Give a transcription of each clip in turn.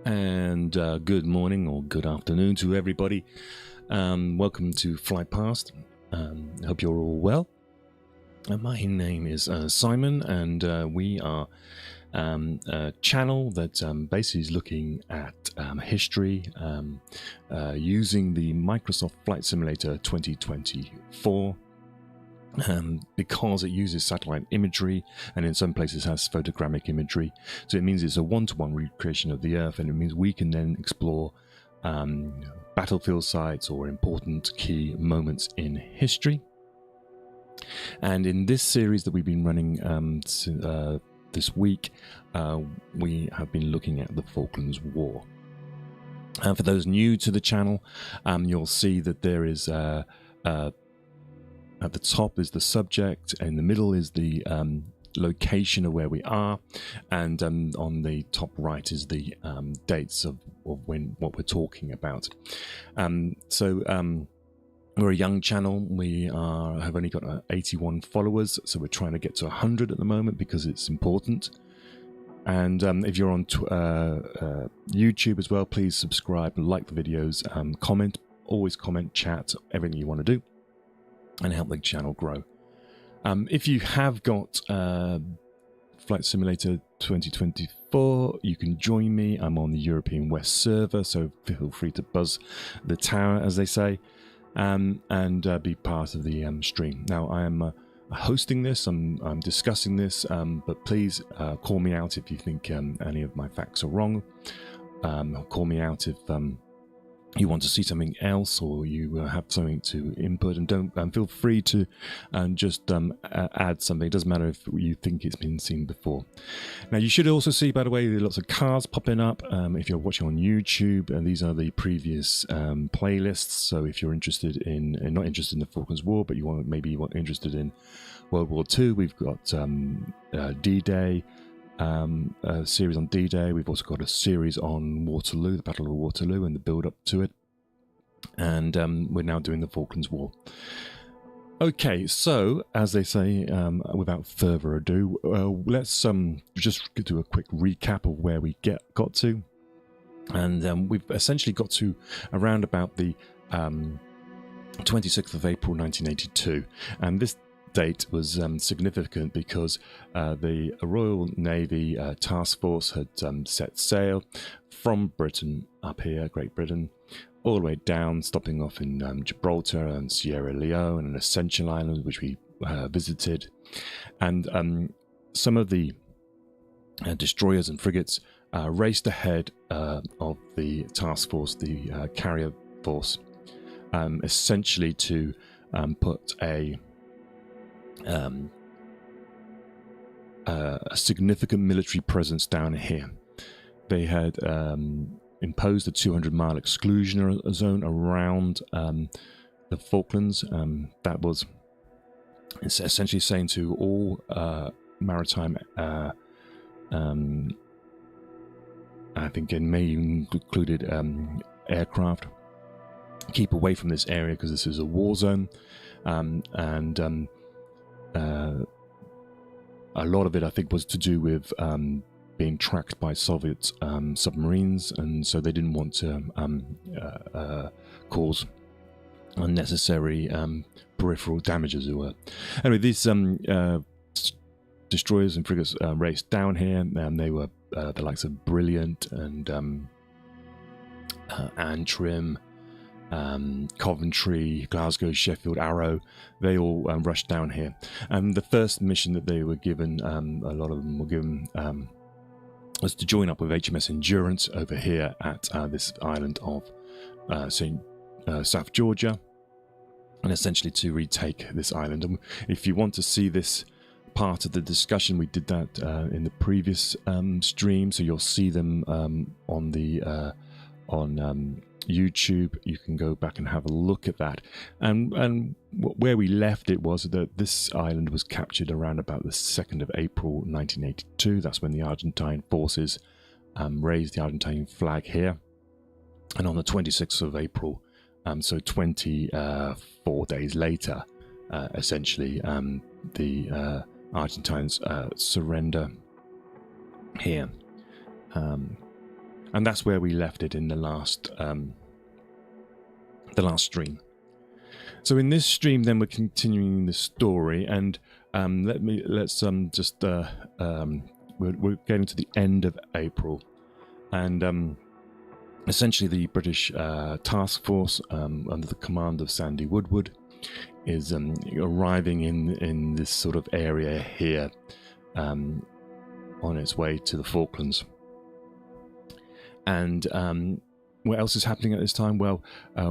And good morning or good afternoon to everybody. Welcome to Fly Past. I hope you're all well. My name is Simon, and we are a channel that basically is looking at history using the Microsoft Flight Simulator 2024. Because it uses satellite imagery and in some places has photogrammic imagery, so it means it's a one-to-one recreation of the Earth, and it means we can then explore battlefield sites or important key moments in history. And in this series that we've been running this week, we have been looking at the Falklands War. For those new to the channel, you'll see that there is at the top is the subject, in the middle is the location of where we are, and on the top right is the dates of when what we're talking about. We're a young channel. We have only got 81 followers, so we're trying to get to 100 at the moment because it's important. And if you're on YouTube as well, please subscribe, like the videos, comment, always comment, chat, everything you want to do, and help the channel grow. If you have got Flight Simulator 2024, you can join me. I'm on the European West server, so feel free to buzz the tower, as they say, and be part of the stream. Now, I am hosting this, I'm discussing this, but please call me out if you think any of my facts are wrong. Call me out if you want to see something else, or you have something to input, and don't feel free to just add something. It doesn't matter if you think it's been seen before. Now, you should also see, by the way, there are lots of cars popping up if you're watching on YouTube, and these are the previous playlists. So if you're interested in not interested in the Falklands War, but you want interested in World War II, we've got D-Day, a series on D-Day. We've also got a series on Waterloo, the Battle of Waterloo, and the build-up to it. And we're now doing the Falklands War. Okay, so as they say, without further ado, let's just do a quick recap of where we got to. And we've essentially got to around about the 26th of April 1982, and this date was significant because the Royal Navy task force had set sail from Britain up here, Great Britain, all the way down, stopping off in Gibraltar and Sierra Leone and Ascension Island, which we visited. And some of the destroyers and frigates raced ahead of the task force, the carrier force, essentially to put a significant military presence down here. They had imposed a 200-mile exclusion zone around the Falklands. That was essentially saying to all maritime, I think it may even included aircraft, keep away from this area because this is a war zone, and a lot of it, I think, was to do with being tracked by Soviet submarines, and so they didn't want to cause unnecessary peripheral damage, as it were. Anyway, these destroyers and frigates raced down here, and they were the likes of Brilliant and Antrim, Coventry, Glasgow, Sheffield, Arrow. They all rushed down here, and the first mission that they were given, a lot of them were given, was to join up with HMS Endurance over here at this island of South Georgia, and essentially to retake this island. And if you want to see this part of the discussion, we did that in the previous stream, so you'll see them on the on YouTube. You can go back and have a look at that. And where we left it was that this island was captured around about the 2nd of April 1982. That's when the Argentine forces raised the Argentine flag here. And on the 26th of April, so 24 days later, essentially, the Argentines surrender here. And that's where we left it in the last stream. So in this stream, then we're continuing the story, and let's just we're getting to the end of April, and essentially the British task force under the command of Sandy Woodward is arriving in this sort of area here, on its way to the Falklands. And what else is happening at this time? Well,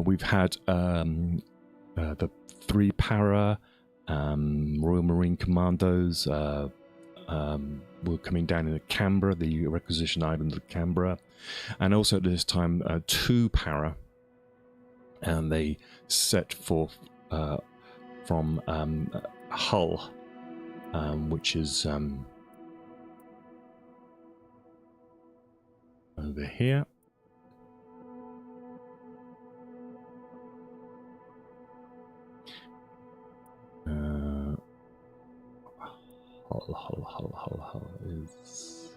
we've had the 3 para Royal Marine Commandos were coming down in Canberra, the requisition island of Canberra, and also at this time 2 para, and they set forth from Hull, which is over here. Hull is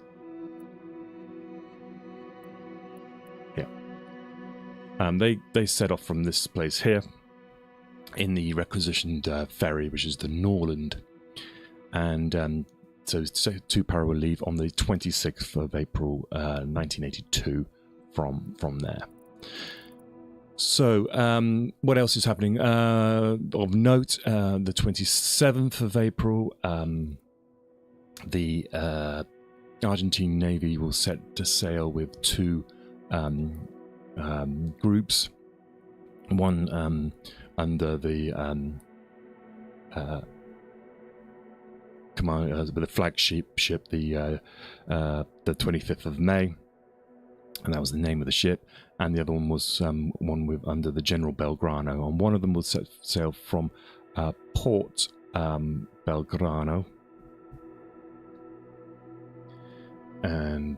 here. They set off from this place here in the requisitioned ferry, which is the Norland, and so 2 para will leave on the 26th of April 1982 from there. So what else is happening of note? The 27th of April, the Argentine Navy will set to sail with 2 groups, one under the command with the flagship ship, the 25th of May, and that was the name of the ship, and the other one was one with under the General Belgrano, and one of them will set sail from Port Belgrano, and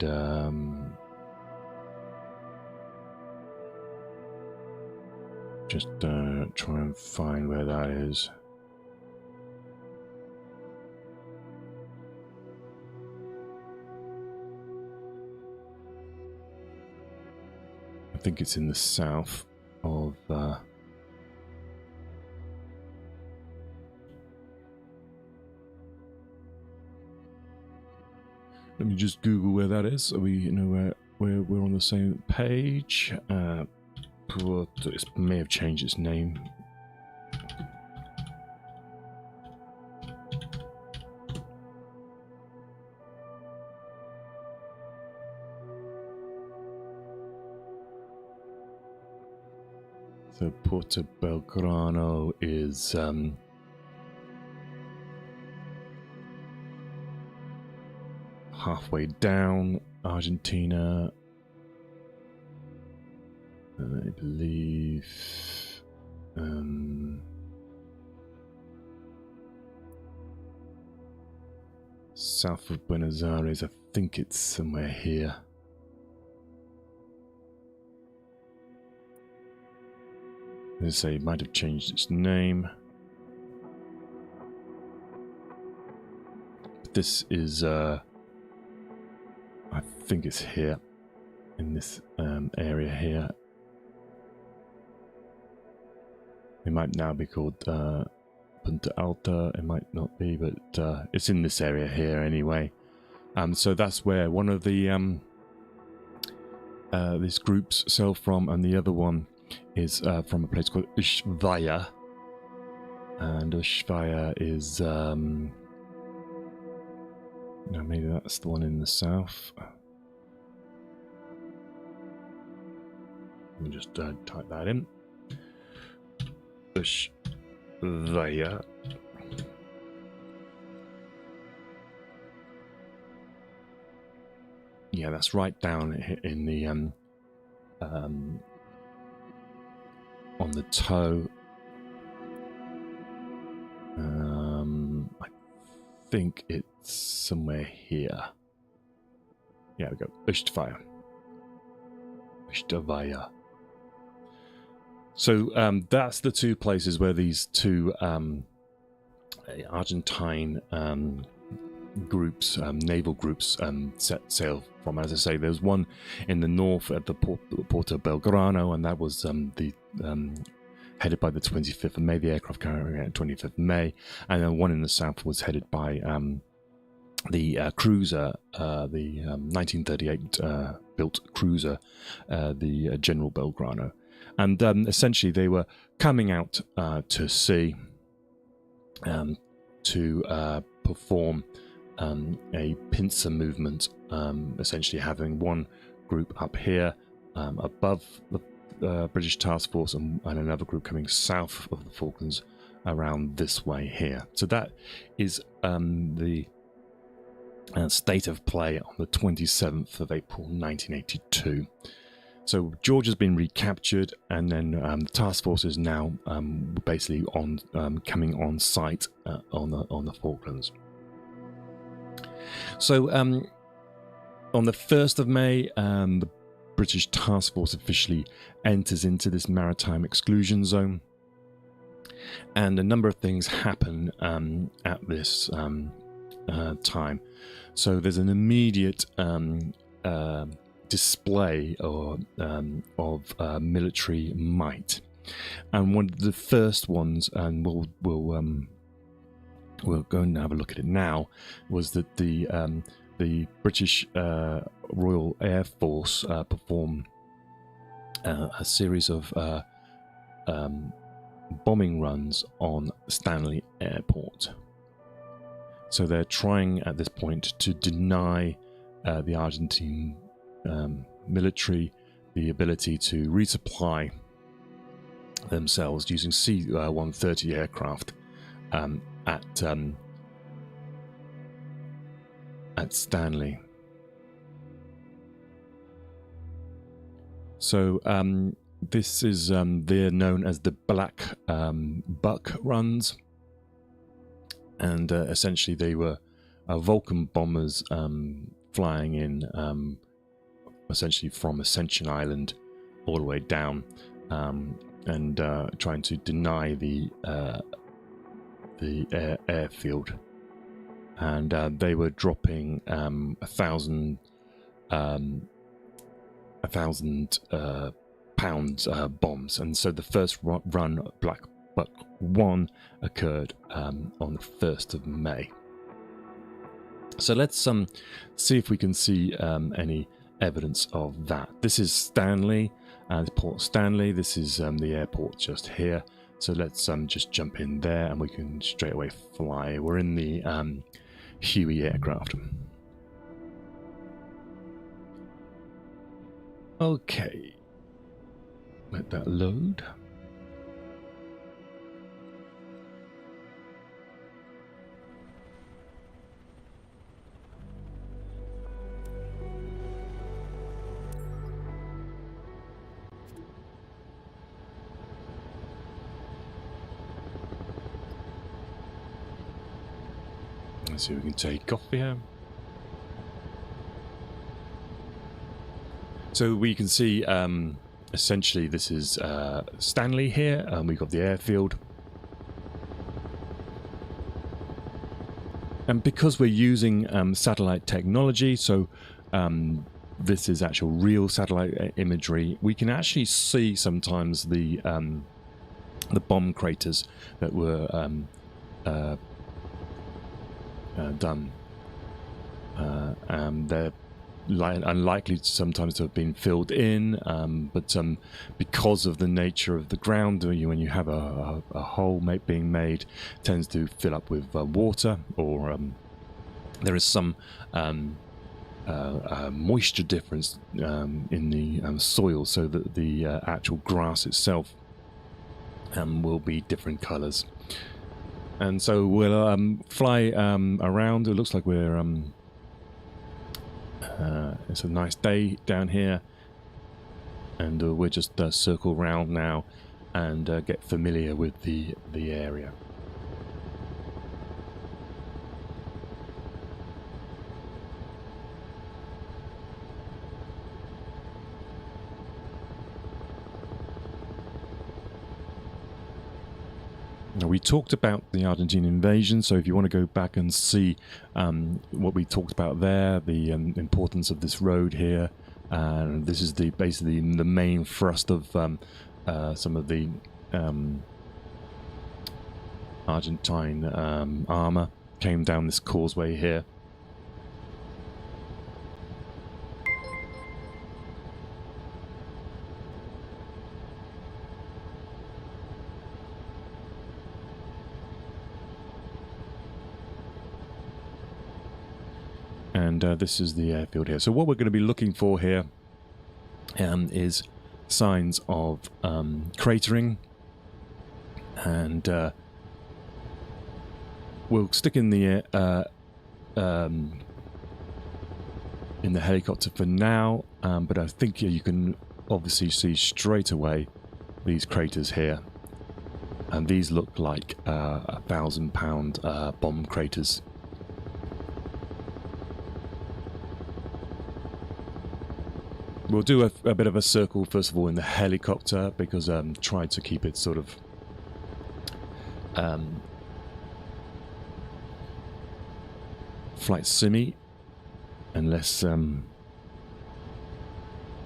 just try and find where that is. I think it's in the south of let me just Google where that is, so we know where we're on the same page. It may have changed its name. So Porto Belgrano is halfway down Argentina. I believe south of Buenos Aires. I think it's somewhere here. As I say, it might have changed its name. But this is, I think it's here, in this area here. It might now be called Punta Alta. It might not be, but it's in this area here anyway. So that's where one of the these groups sail from, and the other one is from a place called Ushuaia, and Ushuaia is now maybe that's the one in the south. Let me just type that in. Ushuaia. Yeah, that's right down in the on the toe. I think it's somewhere here. Yeah, we go. Ushuaia. So that's the 2 places where these 2 Argentine groups, naval groups, set sail from. As I say, there's one in the north at the Porto Belgrano, and that was headed by the 25th of May, the aircraft carrying out 25th of May, and then one in the south was headed by the cruiser, the 1938 built cruiser, the General Belgrano. And essentially they were coming out to sea to perform a pincer movement, essentially having one group up here above the British task force and another group coming south of the Falklands around this way here. So that is the state of play on the 27th of April 1982. So George has been recaptured, and then the task force is now basically on coming on site on the Falklands. So on the 1st of May, the British task force officially enters into this maritime exclusion zone, and a number of things happen at this time. So there's an immediate display of military might, and one of the first ones, and we'll go and have a look at it now, was that the British Royal Air Force performed a series of bombing runs on Stanley Airport. So they're trying at this point to deny the Argentine military the ability to resupply themselves using C-130 aircraft at Stanley. So this is they're known as the Black Buck runs, and essentially they were Vulcan bombers flying in essentially from Ascension Island all the way down, and trying to deny the airfield, and they were dropping 1,000 pounds bombs. And so the first run, Black Buck 1, occurred on the 1st of May. So let's see if we can see any evidence of that. This is Stanley, Port Stanley. This is the airport just here. So let's just jump in there, and we can straight away fly. We're in the Huey aircraft. Okay, let that load. Let's see if we can take off here. So we can see essentially this is Stanley here. We've got the airfield. And because we're using satellite technology, so this is actual real satellite imagery, we can actually see sometimes the bomb craters that were done. They're unlikely sometimes to have been filled in, but because of the nature of the ground, when you have a hole being made, tends to fill up with water, or there is some moisture difference in the soil, so that the actual grass itself will be different colors. And so we'll fly around. It looks like we're it's a nice day down here, and we'll just circle round now and get familiar with the area. Now, we talked about the Argentine invasion, so if you want to go back and see what we talked about there, the importance of this road here, and this is basically the main thrust of some of the Argentine armour came down this causeway here. And this is the airfield here. So what we're going to be looking for here is signs of cratering, and we'll stick in the helicopter for now. But I think you can obviously see straight away these craters here, and these look like 1,000-pound bomb craters. We'll do a bit of a circle, first of all, in the helicopter, because try to keep it sort of flight simmy and less in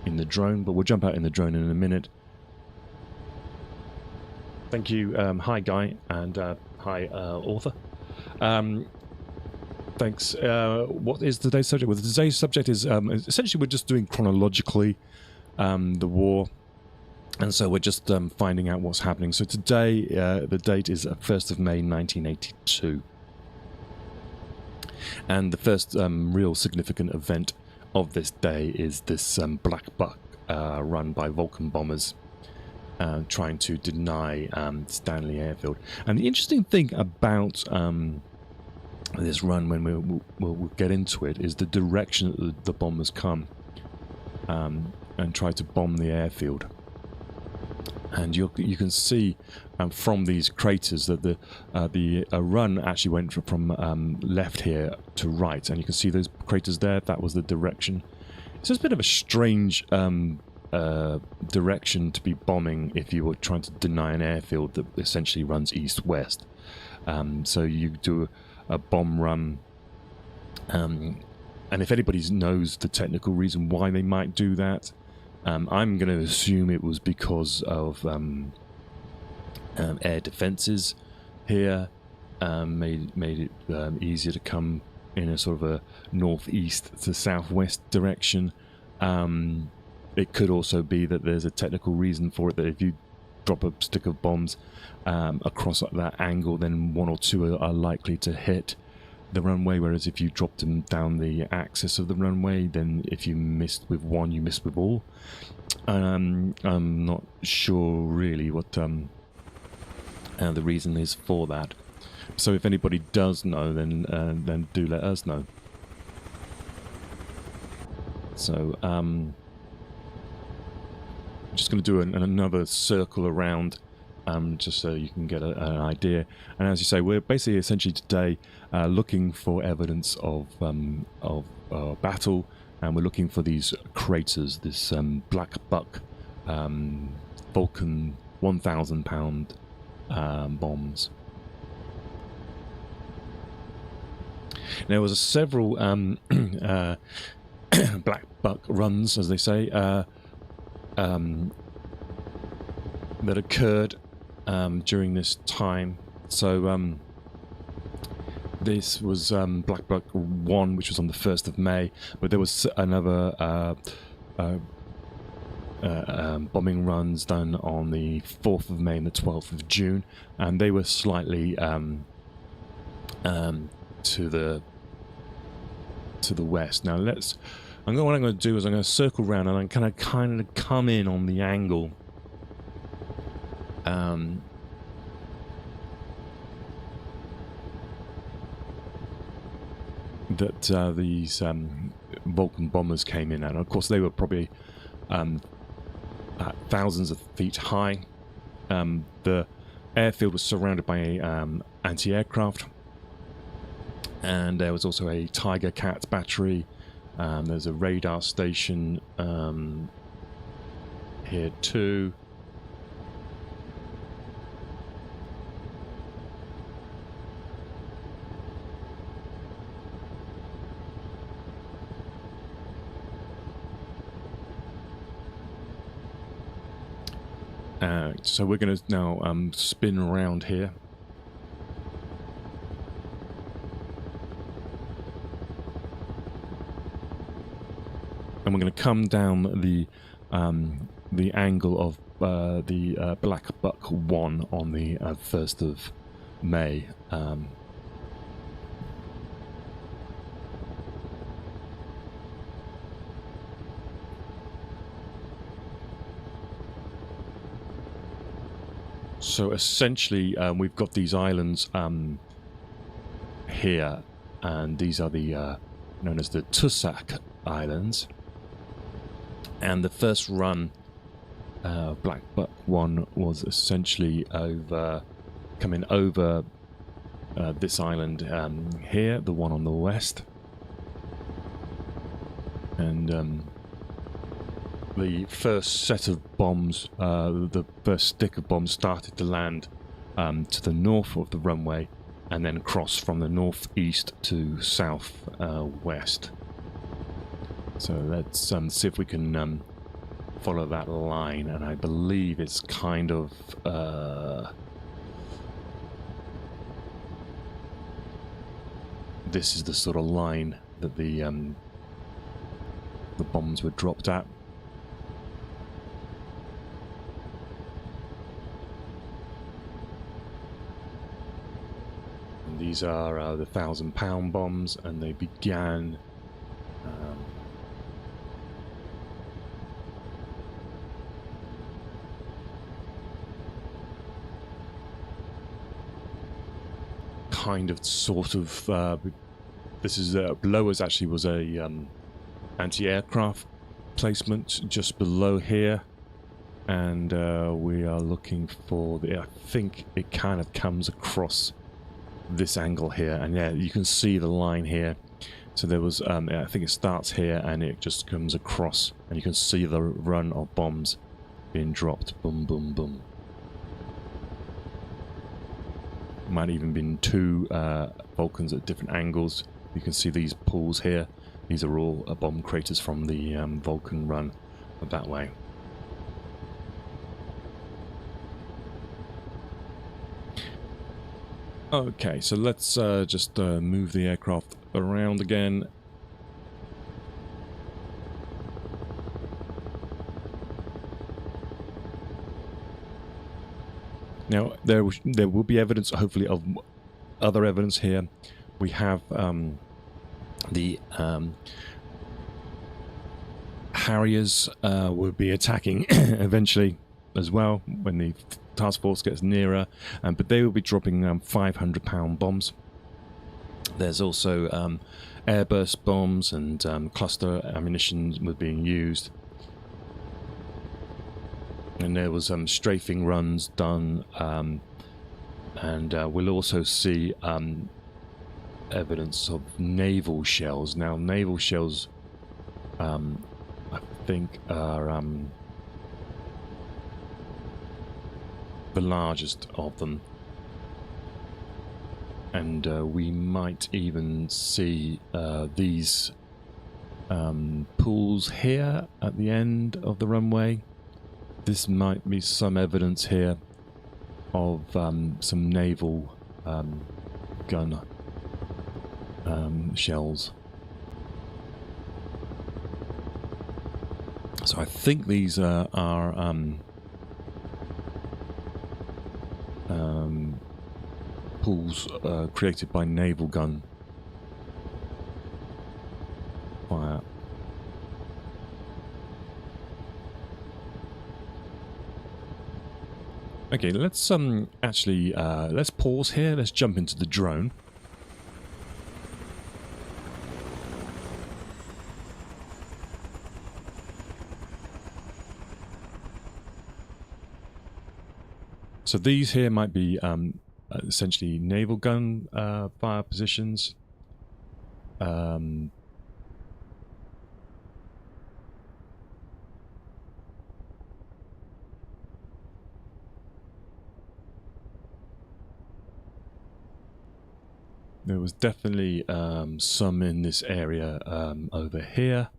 the drone, but we'll jump out in the drone in a minute. Thank you. Hi, Guy, and hi, author. Thanks. What is today's subject? Well, today's subject is essentially we're just doing chronologically the war, and so we're just finding out what's happening. So today, the date is 1st of May 1982, and the first real significant event of this day is this Black Buck run by Vulcan bombers trying to deny Stanley Airfield. And the interesting thing about this run, when we'll get into it, is the direction that the bombers come and try to bomb the airfield. And you can see from these craters that the run actually went from left here to right, and you can see those craters there. That was the direction. So it's a bit of a strange direction to be bombing if you were trying to deny an airfield that essentially runs east-west. So you do a bomb run, and if anybody knows the technical reason why they might do that, I'm going to assume it was because of air defenses here, made it easier to come in a sort of a northeast to southwest direction. It could also be that there's a technical reason for it, that if you drop a stick of bombs across that angle, then one or two are likely to hit the runway, whereas if you dropped them down the axis of the runway, then if you missed with one, you missed with all. I'm not sure really what the reason is for that. So if anybody does know, then do let us know. So I'm just going to do another circle around, just so you can get an idea. And as you say, we're basically essentially today looking for evidence of battle, and we're looking for these craters, this Black Buck Vulcan 1,000-pound bombs. There was several Black Buck runs, as they say, that occurred during this time. So this was Black Buck 1, which was on the 1st of May, but there was another bombing runs done on the 4th of May and the 12th of June, and they were slightly to the west. Now what I'm going to do is I'm going to circle around, and I'm kind of come in on the angle that these Vulcan bombers came in at. And of course, they were probably thousands of feet high. The airfield was surrounded by anti-aircraft, and there was also a Tiger Cat battery. There's a radar station here too. So we're going to now spin around here. And we're going to come down the angle of the Black Buck 1 on the 1st of May. So essentially, we've got these islands here, and these are the known as the Tussac Islands. And the first run, Black Buck 1 was essentially coming over this island here, the one on the west, and the first set of bombs, the first stick of bombs started to land to the north of the runway and then cross from the northeast to south west. So let's see if we can follow that line, and I believe it's kind of this is the sort of line that the bombs were dropped at. And these are the 1,000-pound bombs, and they began kind of sort of this is below us actually was a anti-aircraft placement just below here, and we are looking for the, I think it kind of comes across this angle here, and yeah, you can see the line here. So there was I think it starts here and it just comes across, and you can see the run of bombs being dropped. Boom, boom, boom. Might even been two Vulcans at different angles. You can see these pools here. These are all bomb craters from the Vulcan run that way. Okay, so let's just move the aircraft around again. Now, there will be evidence, hopefully, of other evidence here. We have the Harriers will be attacking eventually as well when the task force gets nearer, but they will be dropping 500-pound bombs. There's also airburst bombs and cluster ammunition were being used. And there was strafing runs done, and we'll also see evidence of naval shells. Now, naval shells, I think, are the largest of them, and we might even see these pools here at the end of the runway. This might be some evidence here of some naval gun shells. So I think these are pools created by naval gun fire. Okay, let's actually let's pause here. Let's jump into the drone. So these here might be essentially naval gun fire positions. There was definitely some in this area over here.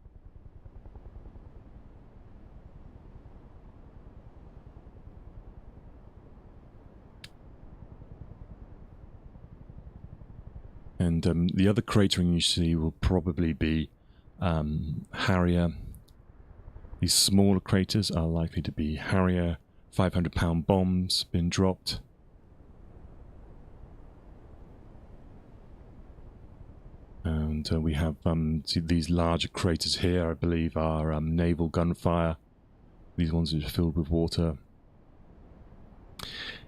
And the other cratering you see will probably be Harrier. These smaller craters are likely to be Harrier 500-pound bombs been dropped. And we have see these larger craters here, I believe, are naval gunfire. These ones are filled with water.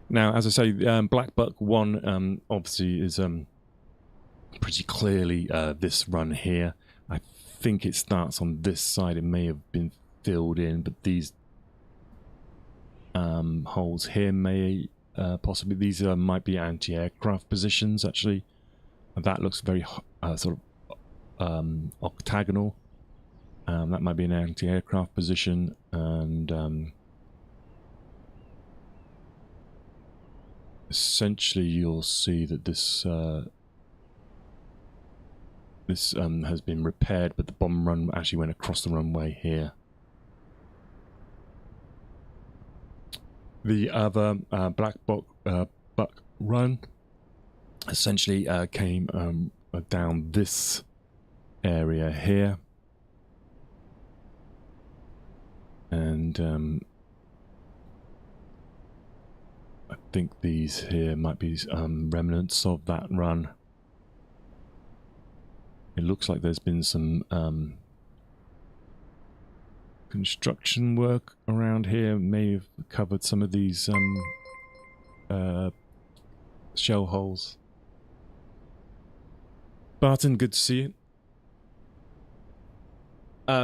Now, as I say, Black Buck 1 obviously is pretty clearly this run here. I think it starts on this side. It may have been filled in, but these holes here may possibly, these might be anti-aircraft positions, actually. That looks very sort of octagonal. That might be an anti-aircraft position, and essentially you'll see that this has been repaired, but the bomb run actually went across the runway here. The other Black Buck run essentially came down this area here, and I think these here might be remnants of that run. It looks like there's been some construction work around here. May have covered some of these shell holes. Barton, good to see you.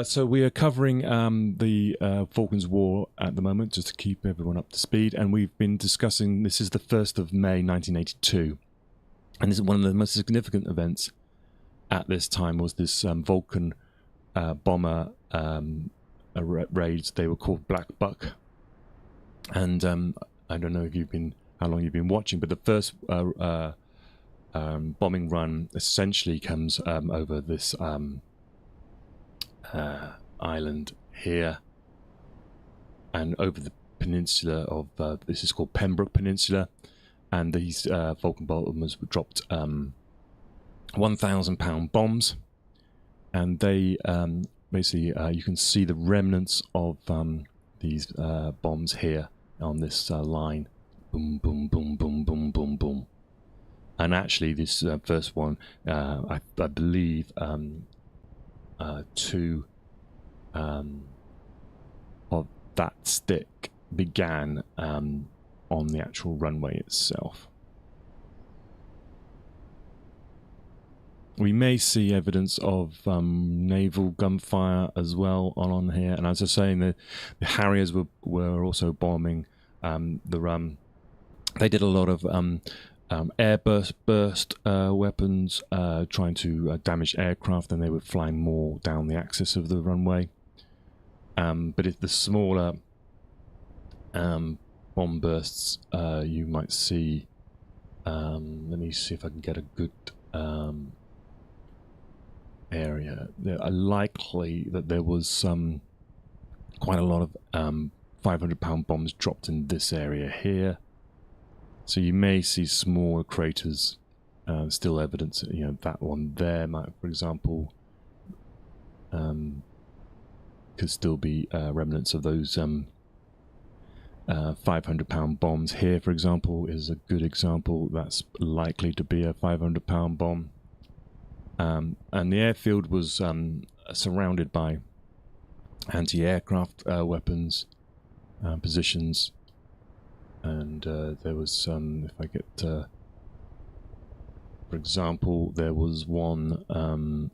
So we are covering the Falklands War at the moment, just to keep everyone up to speed. And we've been discussing, this is the 1st of May 1982. And this is one of the most significant events at this time, was this Vulcan bomber raids. They were called Black Buck. And I don't know if how long you've been watching, but the first bombing run essentially comes over this island here, and over the peninsula of this is called Pembroke Peninsula, and these Vulcan bombers were dropped 1,000-pound bombs, and they basically you can see the remnants of these bombs here on this line. Boom, boom, boom, boom, boom, boom, boom. And actually, this first one, I believe, two of that stick began on the actual runway itself. We may see evidence of naval gunfire as well on here, and as I was saying, the Harriers were also bombing the run. They did a lot of air burst weapons, trying to damage aircraft, and they were flying more down the axis of the runway. But if the smaller bomb bursts, you might see. Let me see if I can get a good area. There are likely that there was quite a lot of 500-pound bombs dropped in this area here. So you may see smaller craters, still evidence. You know, that one there might, for example, could still be remnants of those 500-pound bombs. Here, for example, is a good example. That's likely to be a 500-pound bomb. And the airfield was surrounded by anti-aircraft weapons positions. And there was if I get, for example, there was one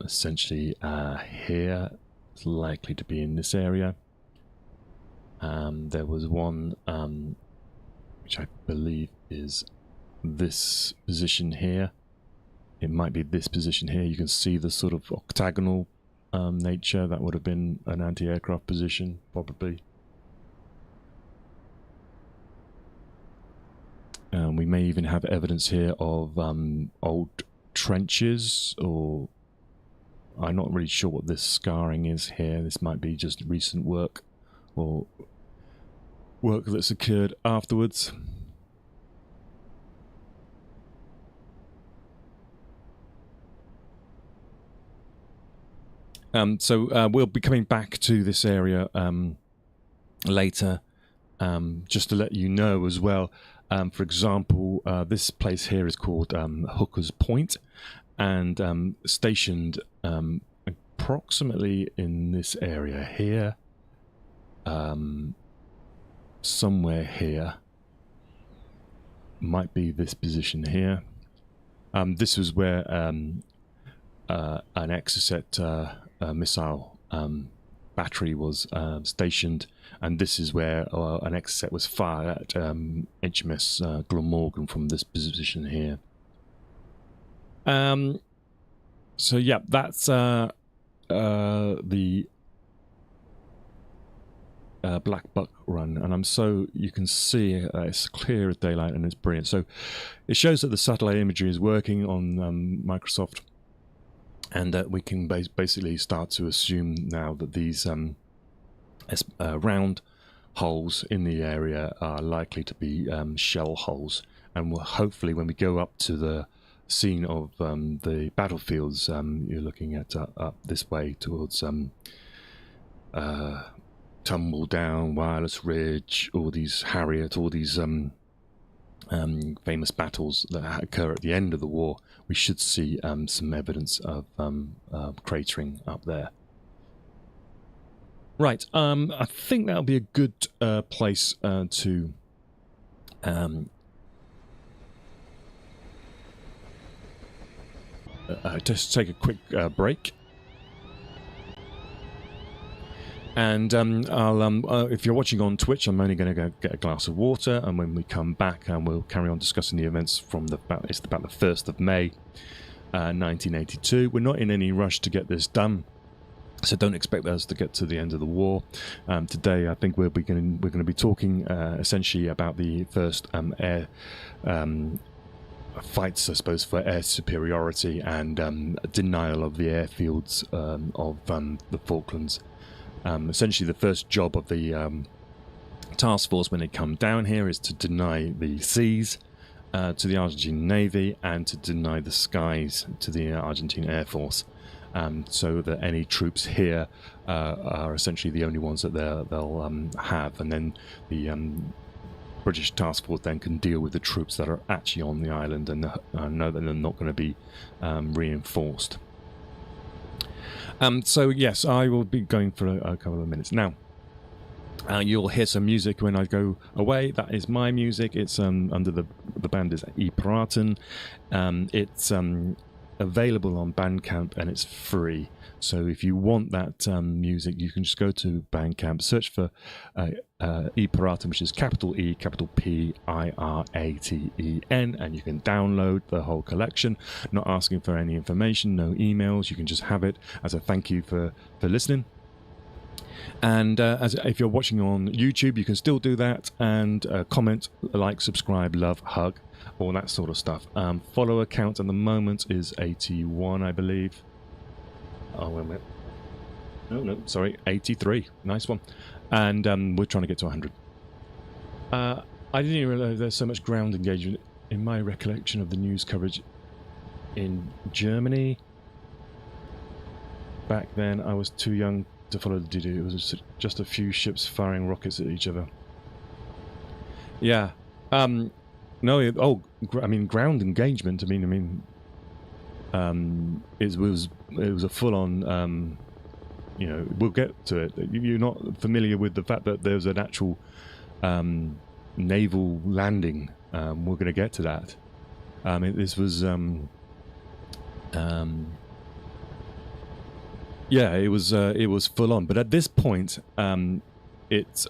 essentially here. It's likely to be in this area. There was one which I believe is this position here. It might be this position here. You can see the sort of octagonal nature. That would have been an anti-aircraft position, probably. We may even have evidence here of old trenches, or I'm not really sure what this scarring is here. This might be just recent work, or work that's occurred afterwards. So we'll be coming back to this area later, just to let you know as well. For example, this place here is called Hooker's Point, and stationed approximately in this area here, somewhere here, might be this position here. This was where an Exocet missile battery was stationed, and this is where an Exocet was fired at HMS Glamorgan from this position here. So yeah, that's the Black Buck run, and you can see it's clear as daylight and it's brilliant. So it shows that the satellite imagery is working on Microsoft, and that we can basically start to assume now that these round holes in the area are likely to be shell holes, and we'll hopefully, when we go up to the scene of the battlefields, you're looking at up this way towards Tumble Down, Wireless Ridge, all these Harriet, all these famous battles that occur at the end of the war. We should see some evidence of cratering up there. Right, I think that'll be a good place to just take a quick break. And if you're watching on Twitch, I'm only going to go get a glass of water, and when we come back, we'll carry on discussing the events from it's about the 1st of May, 1982. We're not in any rush to get this done, so don't expect us to get to the end of the war. Today, I think we're going to be talking essentially about the first air fights, I suppose, for air superiority and denial of the airfields of the Falklands. Essentially, the first job of the task force when they come down here is to deny the seas to the Argentine Navy and to deny the skies to the Argentine Air Force, so that any troops here are essentially the only ones that they'll have, and then the British task force then can deal with the troops that are actually on the island and know that they're not going to be reinforced. So yes, I will be going for a couple of minutes now. You'll hear some music when I go away. That is my music. It's under the band is E Praten. It's available on Bandcamp and it's free. So if you want that music, you can just go to Bandcamp, search for E Praten, which is capital E, capital P, I-R-A-T-E-N, and you can download the whole collection. Not asking for any information, no emails. You can just have it as a thank you for listening. And if you're watching on YouTube, you can still do that, and comment, like, subscribe, love, hug, all that sort of stuff. Follower count at the moment is 81, I believe. Oh, wait a minute. No, sorry, 83. Nice one. And we're trying to get to 100. I didn't even realize there's so much ground engagement in my recollection of the news coverage in Germany. Back then, I was too young to follow the DD. It was just a few ships firing rockets at each other. Yeah. No. I mean, ground engagement. It was a full-on. We'll get to it. You're not familiar with the fact that there's an actual naval landing. We're going to get to that. This was. Yeah, it was full on, but at this point, it's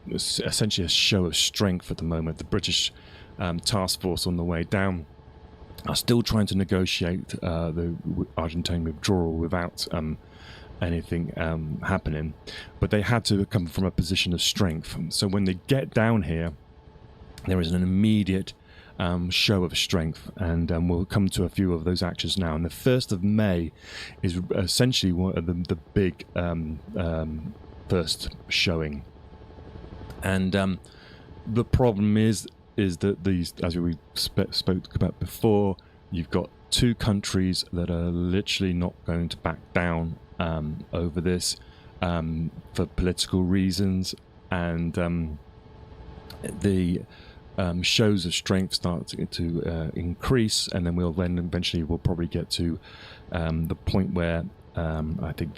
essentially a show of strength at the moment. The British task force on the way down are still trying to negotiate the Argentine withdrawal without anything happening, but they had to come from a position of strength. So when they get down here, there is an immediate show of strength, and we'll come to a few of those actions now. And the 1st of May is essentially one of the big first showing. And the problem is that these, as we spoke about before, you've got two countries that are literally not going to back down over this for political reasons, and the shows of strength start to increase, and then we'll probably get to the point where I think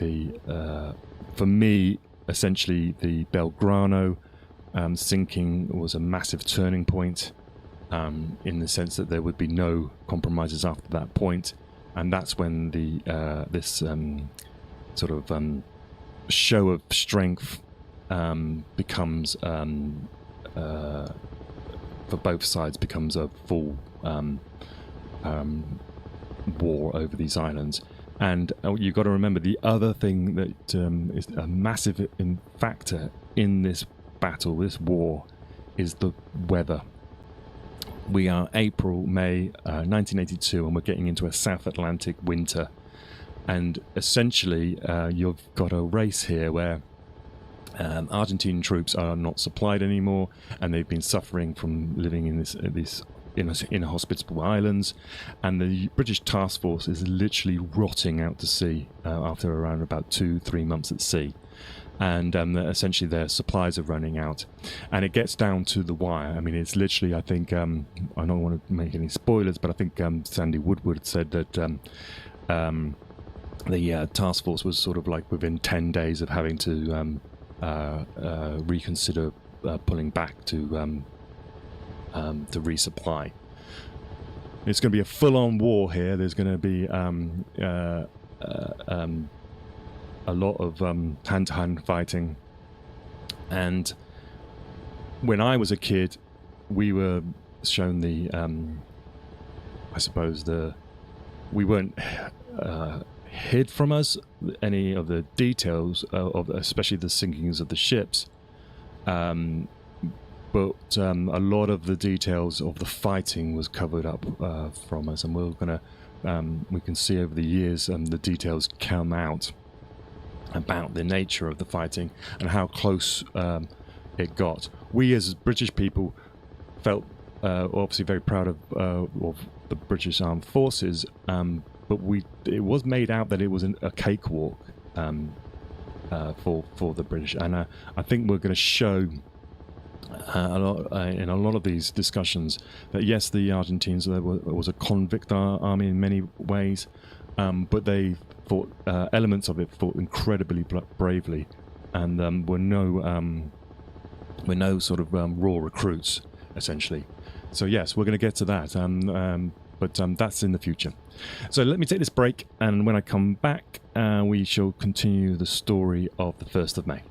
for me, essentially the Belgrano sinking was a massive turning point, in the sense that there would be no compromises after that point, and that's when this sort of show of strength becomes for both sides becomes a full war over these islands. And you've got to remember, the other thing that is a massive factor in this battle, this war, is the weather. We are May 1982, and we're getting into a South Atlantic winter. And essentially, you've got a race here where Argentine troops are not supplied anymore, and they've been suffering from living in these inhospitable islands, and the British task force is literally rotting out to sea after around about 2-3 months at sea, and essentially their supplies are running out, and it gets down to the wire. I mean, it's literally, I think, I don't want to make any spoilers, but I think Sandy Woodward said that the task force was sort of like within 10 days of having to reconsider pulling back to resupply. It's going to be a full-on war here. There's going to be a lot of hand-to-hand fighting. And when I was a kid, we were shown we weren't hid from us any of the details of especially the sinkings of the ships. But a lot of the details of the fighting was covered up from us, and we can see over the years the details come out about the nature of the fighting and how close it got. We as British people felt obviously very proud of the British Armed Forces, but it was made out that it was a cakewalk for the British, and I think we're going to show in a lot of these discussions that yes, the Argentines was a convict army in many ways, but they fought elements of it fought incredibly bravely, and were no sort of raw recruits essentially. So yes, we're going to get to that, but that's in the future. So let me take this break, and when I come back, we shall continue the story of the 1st of May.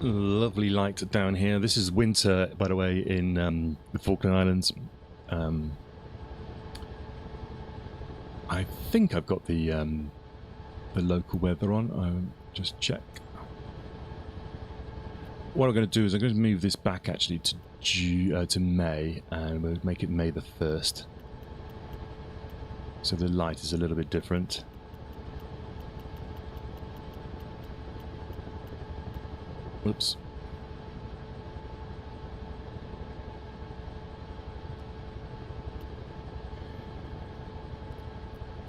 Lovely light down here. This is winter, by the way, in the Falkland Islands. I think I've got the local weather on. I'll just check. What I'm going to do is I'm going to move this back actually to May, and we'll make it May the 1st. So the light is a little bit different. Whoops.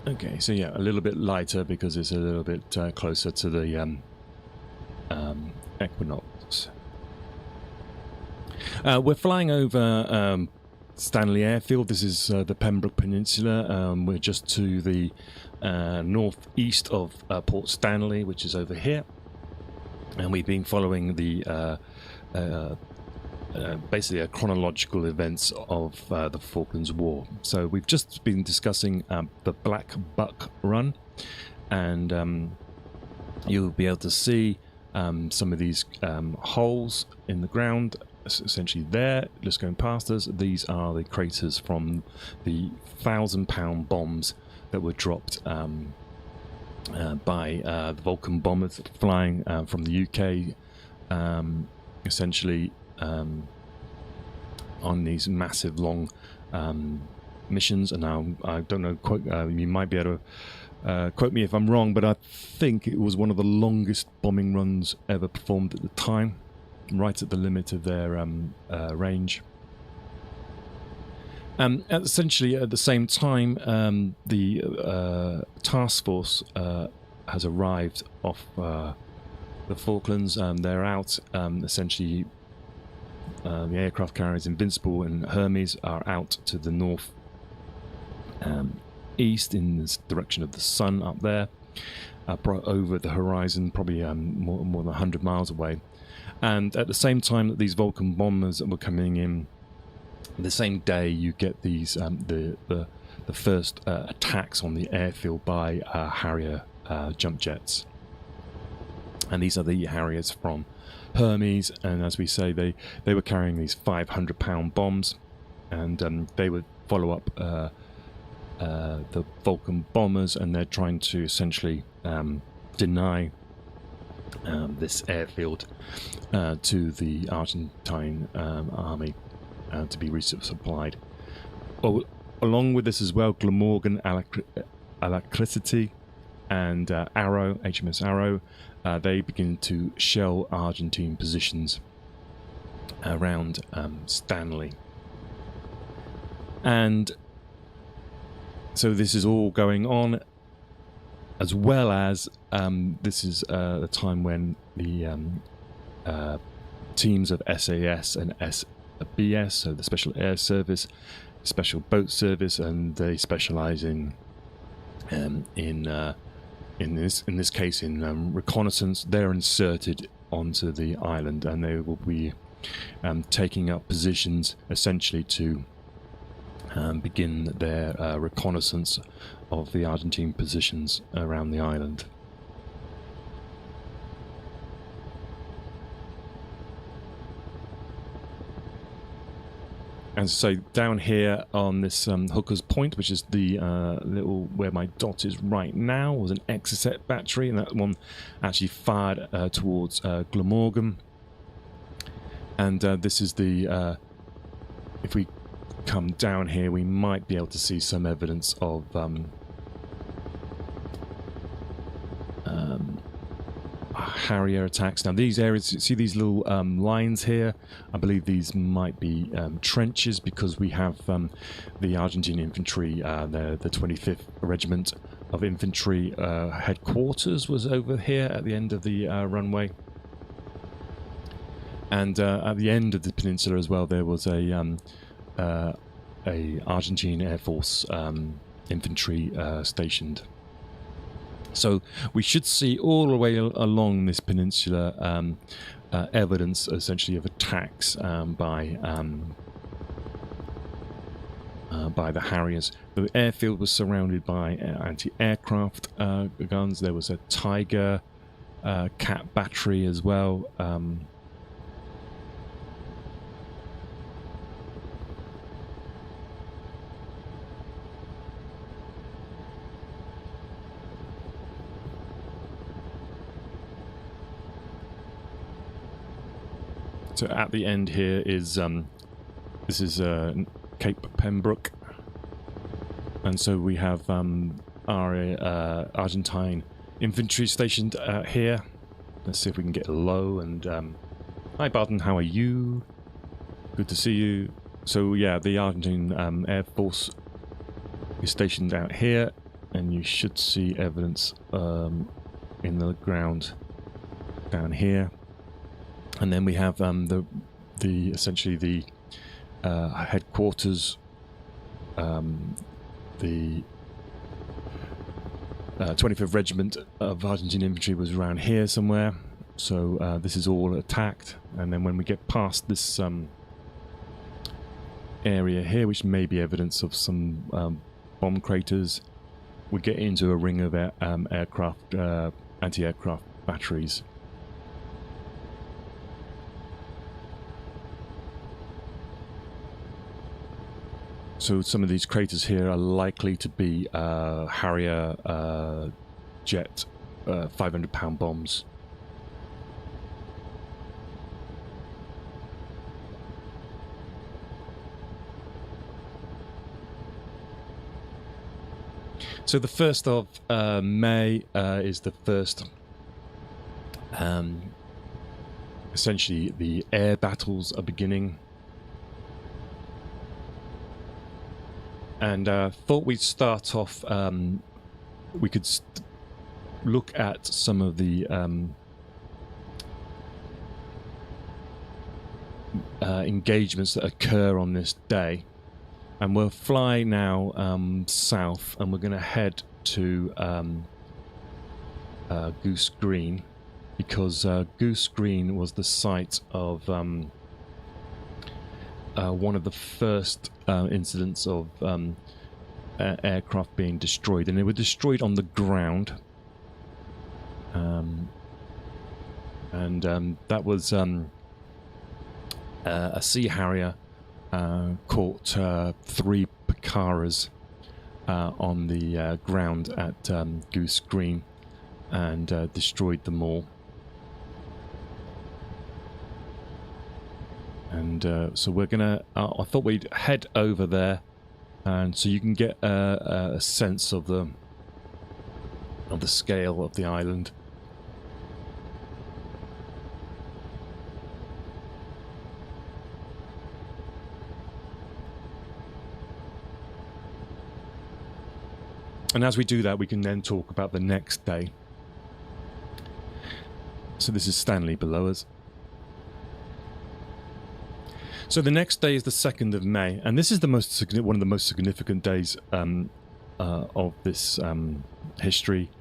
Okay, so yeah, a little bit lighter because it's a little bit closer to the equinox. We're flying over Stanley Airfield. This is the Pembroke Peninsula. We're just to the northeast of Port Stanley, which is over here. And we've been following the basically a chronological events of the Falklands War. So we've just been discussing the Black Buck run, and you'll be able to see some of these holes in the ground, essentially there, just going past us. These are the craters from the 1,000-pound bombs that were dropped by the Vulcan bombers flying from the UK, essentially on these massive long missions. And now I don't know, you might be able to quote me if I'm wrong, but I think it was one of the longest bombing runs ever performed at the time, right at the limit of their range. Essentially, at the same time, the task force has arrived off the Falklands. They're out. Essentially, the aircraft carriers Invincible and Hermes are out to the north east in this direction of the sun up there, over the horizon, probably more than 100 miles away. And at the same time that these Vulcan bombers were coming in, the same day you get these the first attacks on the airfield by Harrier jump jets. And these are the Harriers from Hermes, and as we say, they were carrying these 500-pound bombs, and they would follow up the Vulcan bombers, and they're trying to essentially deny this airfield to the Argentine army to be resupplied. Along with this as well, Glamorgan, Alacrity, and Arrow, HMS Arrow, they begin to shell Argentine positions around Stanley. And so this is all going on, as well as this is the time when the teams of SAS and SBS, so the Special Air Service, Special Boat Service, and they specialize in this case in reconnaissance. They're inserted onto the island, and they will be taking up positions essentially to begin their reconnaissance of the Argentine positions around the island. And so down here on this Hooker's Point, which is the little where my dot is right now, was an Exocet battery, and that one actually fired towards Glamorgan. And this is the if we come down here, we might be able to see some evidence of Harrier attacks. Now these areas, see these little lines here, I believe these might be trenches, because we have the Argentine infantry, the 25th Regiment of Infantry headquarters was over here at the end of the runway. And at the end of the peninsula as well, there was a Argentine Air Force infantry stationed. So we should see all the way along this peninsula evidence, essentially, of attacks by the Harriers. The airfield was surrounded by anti-aircraft guns. There was a Tiger Cat battery as well. So at the end here is this is Cape Pembroke, and so we have our Argentine infantry stationed here. Let's see if we can get low. And hi Barton, how are you? Good to see you. So yeah, the Argentine Air Force is stationed out here, and you should see evidence in the ground down here. And then we have the essentially the headquarters, the 25th Regiment of Argentine Infantry was around here somewhere. So this is all attacked, and then when we get past this area here, which may be evidence of some bomb craters, we get into a ring of aircraft, anti-aircraft batteries. So some of these craters here are likely to be Harrier jet 500-pound bombs. So the 1st of May is the first, essentially the air battles are beginning. And thought we'd start off, we could look at some of the engagements that occur on this day. And we'll fly now south, and we're going to head to Goose Green, because Goose Green was the site of one of the first incidents of aircraft being destroyed, and they were destroyed on the ground. That was a Sea Harrier caught 3 Picaras on the ground at Goose Green and destroyed them all. And so we're gonna. I thought we'd head over there, and so you can get a sense of the scale of the island. And as we do that, we can then talk about the next day. So this is Stanley below us. So the next day is the 2nd of May, and this is the one of the most significant days of this history,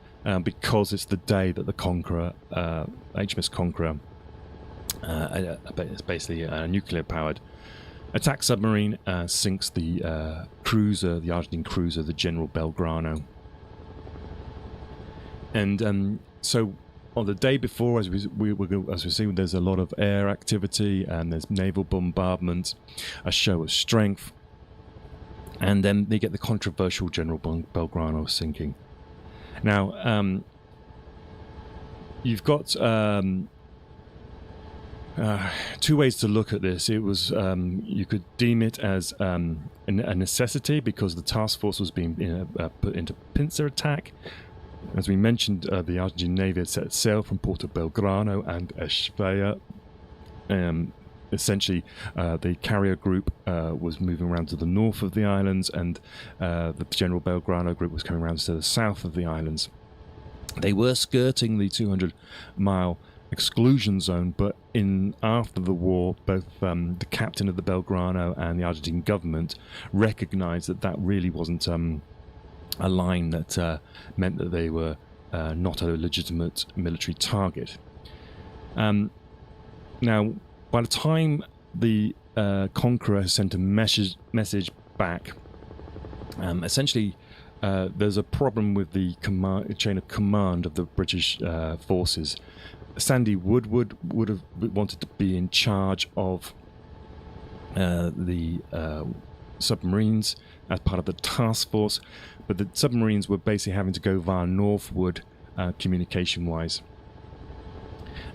because it's the day that the Conqueror, HMS Conqueror, it's basically a nuclear-powered attack submarine, sinks the cruiser, the Argentine cruiser, the General Belgrano. And so on the day before, as we see, there's a lot of air activity and there's naval bombardment, a show of strength, and then they get the controversial General Belgrano sinking. Now, you've got 2 ways to look at this. It was you could deem it as a necessity because the task force was being put into pincer attack. As we mentioned, the Argentine Navy had set sail from Porto Belgrano and Ushuaia. Essentially, the carrier group was moving around to the north of the islands, and the General Belgrano group was coming around to the south of the islands. They were skirting the 200-mile exclusion zone, but after the war, both the captain of the Belgrano and the Argentine government recognized that really wasn't a line that meant that they were not a legitimate military target. Now, by the time the Conqueror sent a message back, essentially there's a problem with the chain of command of the British forces. Sandy Woodward would have wanted to be in charge of the submarines as part of the task force, but the submarines were basically having to go via Northwood communication-wise.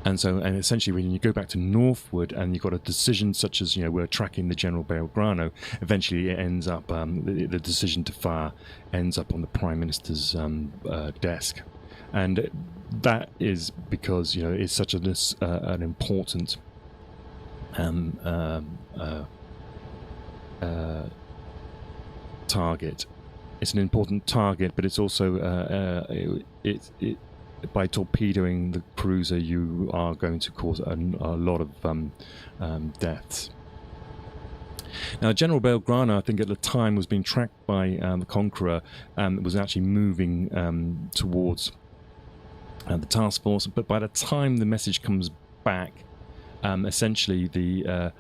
And so, and essentially, when you go back to northward, and you've got a decision such as, we're tracking the General Belgrano, eventually it ends up, the decision to fire ends up on the Prime Minister's desk. And that is because, it's such an important target. It's an important target, but it's also by torpedoing the cruiser, you are going to cause a lot of deaths. Now, General Belgrano, I think at the time, was being tracked by the Conqueror, and was actually moving towards the task force. But by the time the message comes back, essentially the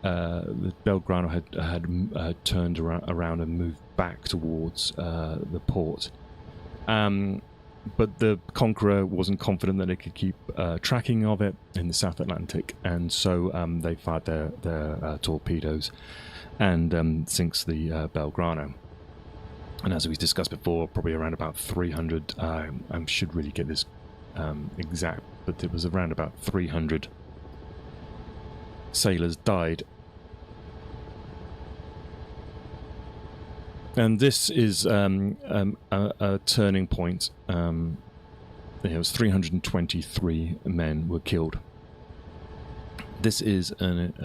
Belgrano had turned around and moved back towards the port. But the Conqueror wasn't confident that it could keep tracking of it in the South Atlantic, and so they fired their torpedoes and sinks the Belgrano. And as we discussed before, probably around about 300, I should really get this exact, but it was around about 300 sailors died. And this is a turning point. There was 323 men were killed. This is it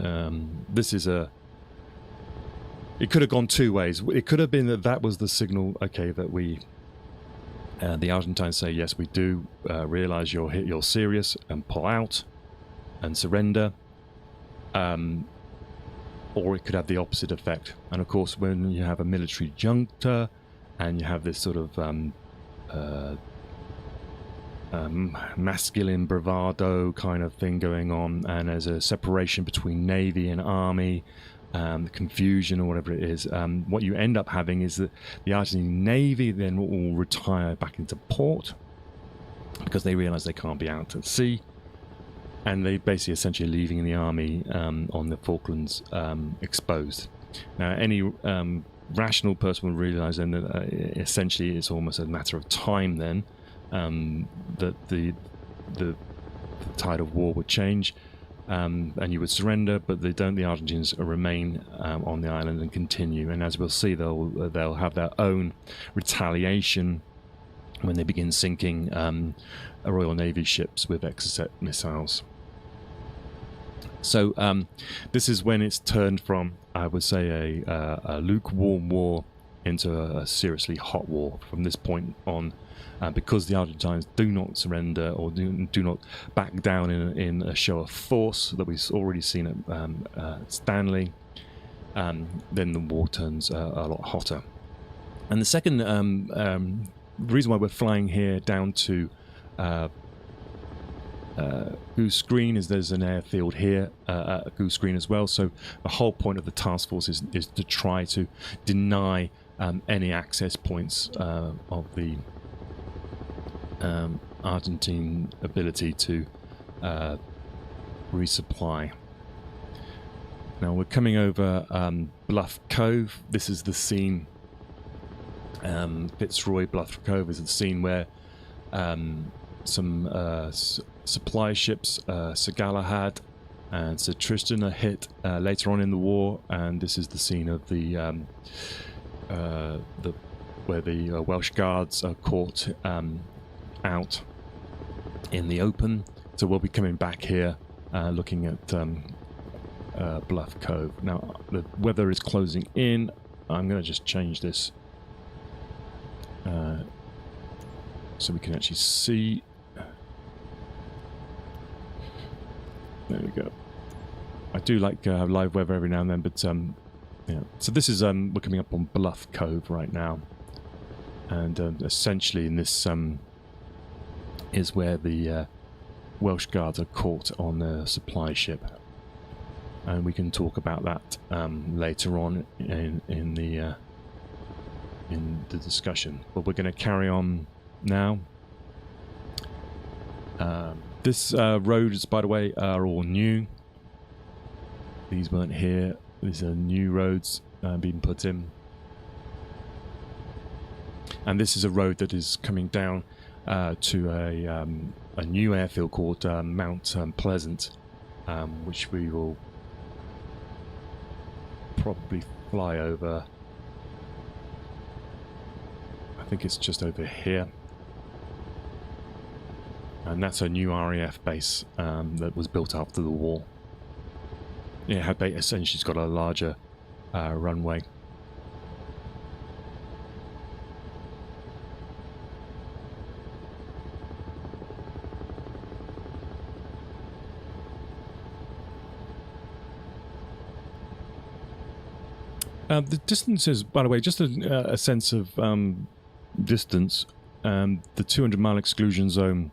could have gone two ways. It could have been that was the signal. Okay, that the Argentines say, yes, we do realize you're serious, and pull out and surrender. Or it could have the opposite effect. And of course, when you have a military junta and you have this sort of masculine bravado kind of thing going on, and there's a separation between Navy and Army, confusion or whatever it is, what you end up having is that the Argentine Navy then will retire back into port because they realize they can't be out at sea. And they basically essentially leaving the Army on the Falklands exposed. Now, any rational person will realise then that essentially it's almost a matter of time then that the tide of war would change, and you would surrender, but they don't. The Argentines remain on the island and continue. And as we'll see, they'll have their own retaliation when they begin sinking Royal Navy ships with Exocet missiles. So this is when it's turned from, I would say, a lukewarm war into a seriously hot war from this point on, because the Argentines do not surrender or do not back down in a show of force that we've already seen at Stanley. Then the war turns a lot hotter. And the second reason why we're flying here down to Goose Green is there's an airfield here at Goose Green as well. So the whole point of the task force is to try to deny any access points of the Argentine ability to resupply. Now we're coming over Bluff Cove. This is the scene. Fitzroy Bluff Cove is the scene where some supply ships, Sir Galahad and Sir Tristan, are hit later on in the war, and this is the scene of where the Welsh Guards are caught out in the open. So we'll be coming back here, looking at Bluff Cove. Now the weather is closing in. I'm going to just change this so we can actually see. There we go. I do like live weather every now and then, but yeah. So this is we're coming up on Bluff Cove right now, and essentially in this is where the Welsh Guards are caught on the supply ship, and we can talk about that later on in the discussion. But we're going to carry on now. This roads, by the way, are all new. These weren't here. These are new roads being put in. And this is a road that is coming down to a new airfield called Mount Pleasant, which we will probably fly over. I think it's just over here. And that's a new RAF base that was built after the war. It had essentially it's got a larger runway. The distances, by the way, just a sense of distance. The 200-mile exclusion zone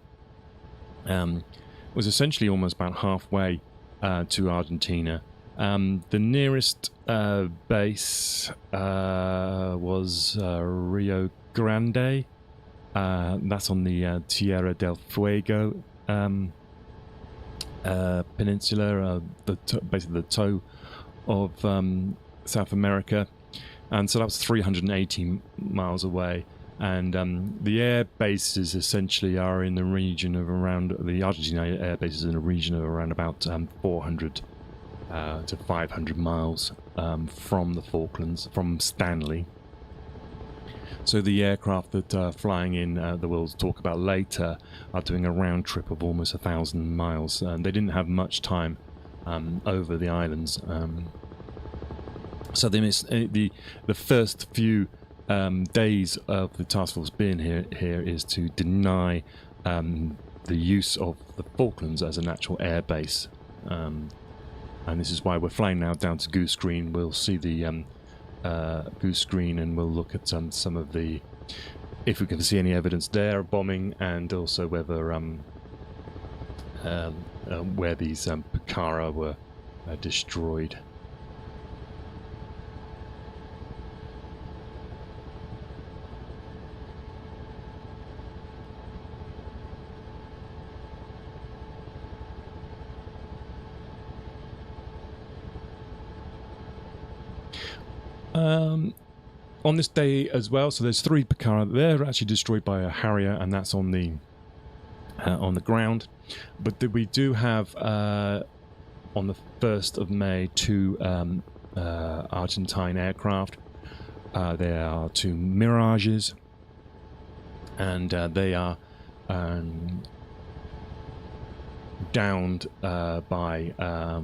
was essentially almost about halfway to Argentina. The nearest base was Rio Grande. That's on the Tierra del Fuego peninsula, basically the toe of South America, and so that was 380 miles away. And the air bases essentially are in the region of around, the Argentina air bases in a region of around about 400 to 500 miles from the Falklands, from Stanley. So the aircraft that are flying in, that we'll talk about later, are doing a round trip of almost 1,000 miles. And they didn't have much time over the islands. So the first few days of the task force being here is to deny the use of the Falklands as a natural air base, and this is why we're flying now down to Goose Green. We'll see the Goose Green, and we'll look at some of the, if we can see any evidence there of bombing, and also whether where these Pucara were destroyed. On this day as well, so there's 3 Pucara. They're actually destroyed by a Harrier, and that's on the ground. But we do have on the 1st of May 2 Argentine aircraft. There are 2 Mirages, and they are downed by a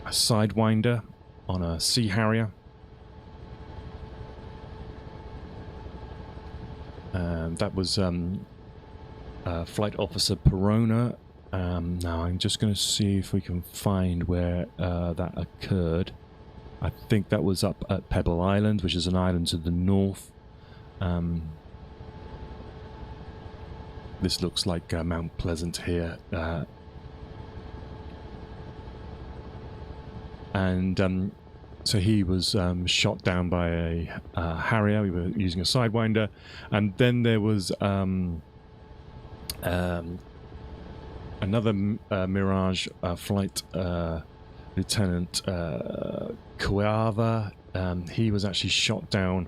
Sidewinder on a Sea Harrier. That was Flight Officer Perona. Now I'm just going to see if we can find where that occurred. I think that was up at Pebble Island, which is an island to the north. This looks like Mount Pleasant here. And so he was shot down by a Harrier. We were using a Sidewinder, and then there was another Mirage flight Lieutenant Cuava. He was actually shot down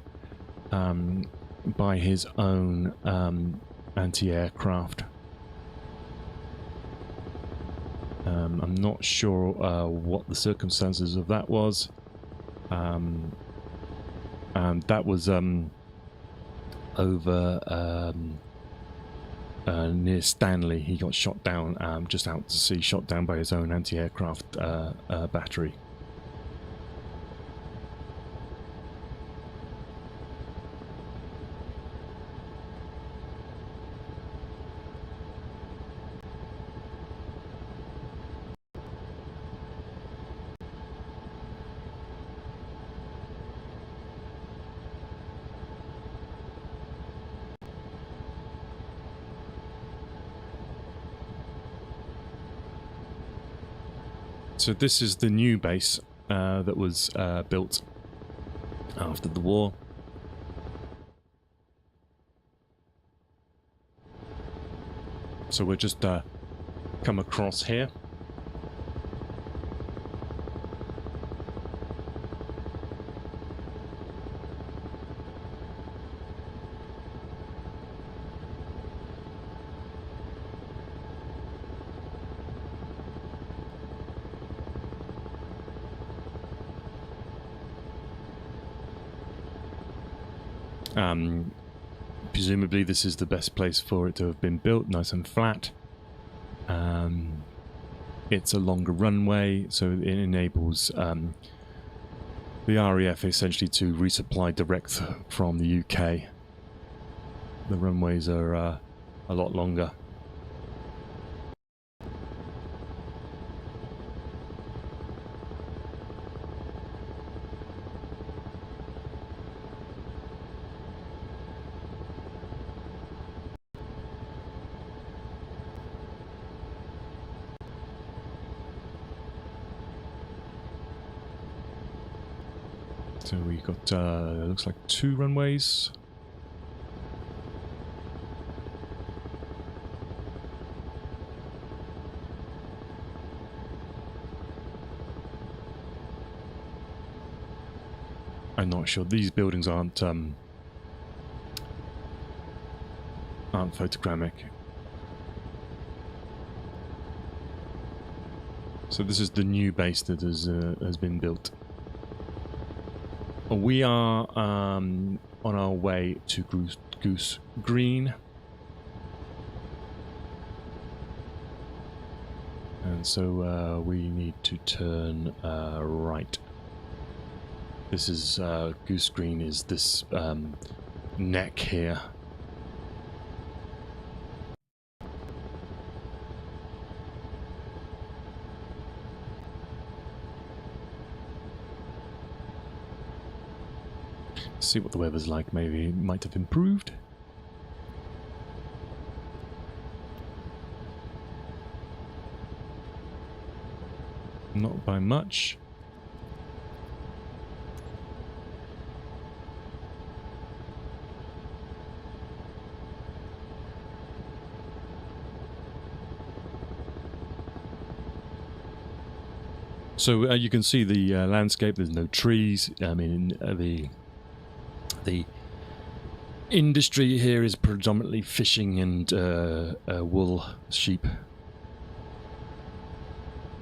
by his own anti-aircraft. I'm not sure what the circumstances of that was. And that was over near Stanley. He got shot down just out to sea, shot down by his own anti-aircraft battery. So this is the new base that was built after the war. So we'll just come across here. Presumably this is the best place for it to have been built, nice and flat. It's a longer runway, so it enables the RAF essentially to resupply direct from the UK. The runways are a lot longer. So we got, looks like 2 runways. I'm not sure. These buildings aren't photogrammic. So this is the new base that has been built. We are on our way to Goose Green. And so we need to turn right. This is Goose Green is this neck here. See what the weather's like. Maybe it might have improved. Not by much. So you can see the landscape. There's no trees. I mean, the industry here is predominantly fishing and wool, sheep.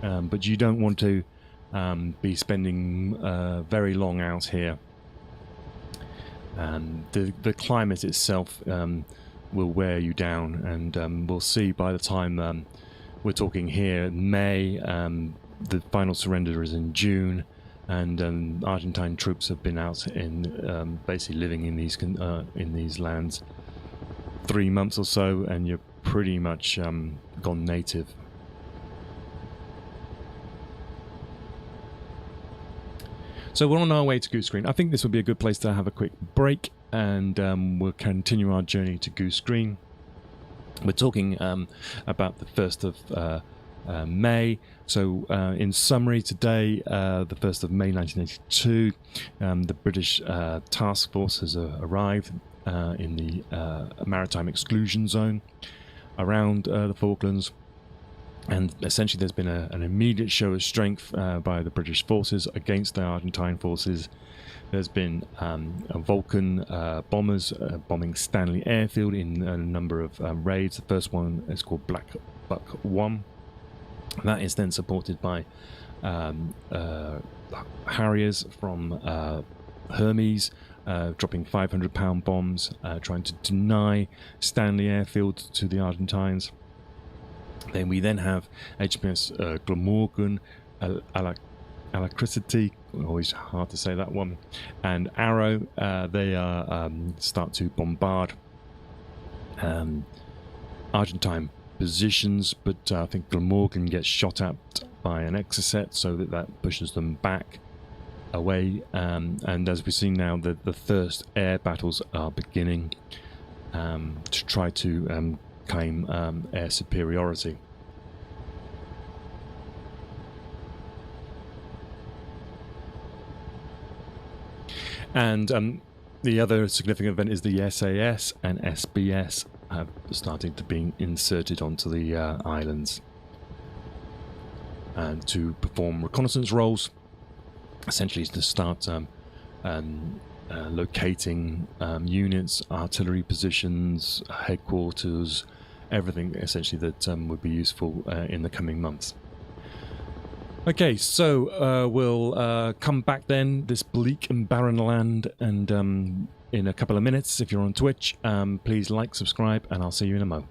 But you don't want to be spending very long out here. The climate itself will wear you down, and we'll see by the time we're talking here May. The final surrender is in June, and Argentine troops have been out in basically living in these lands 3 months or so, and you're pretty much gone native. So we're on our way to Goose Green. I think this would be a good place to have a quick break, and we'll continue our journey to Goose Green. We're talking about the 1st of May. So in summary, today, the 1st of May 1982, the British task force has arrived in the maritime exclusion zone around the Falklands. And essentially there's been an immediate show of strength by the British forces against the Argentine forces. There's been Vulcan bombers bombing Stanley Airfield in a number of raids. The first one is called Black Buck 1. That is then supported by Harriers from Hermes, dropping 500-pound bombs, trying to deny Stanley Airfield to the Argentines. Then we have HMS Glamorgan, Alacrity, always hard to say that one, and Arrow. They are start to bombard Argentine positions, but I think Glamorgan gets shot at by an Exocet, so that pushes them back away. And as we've seen now, the first air battles are beginning to try to claim air superiority. And the other significant event is the SAS and SBS have started to be inserted onto the islands and to perform reconnaissance roles, essentially to start locating units, artillery positions, headquarters, everything essentially that would be useful in the coming months. Okay, so we'll come back then, this bleak and barren land, and in a couple of minutes. If you're on Twitch, please like, subscribe, and I'll see you in a mo.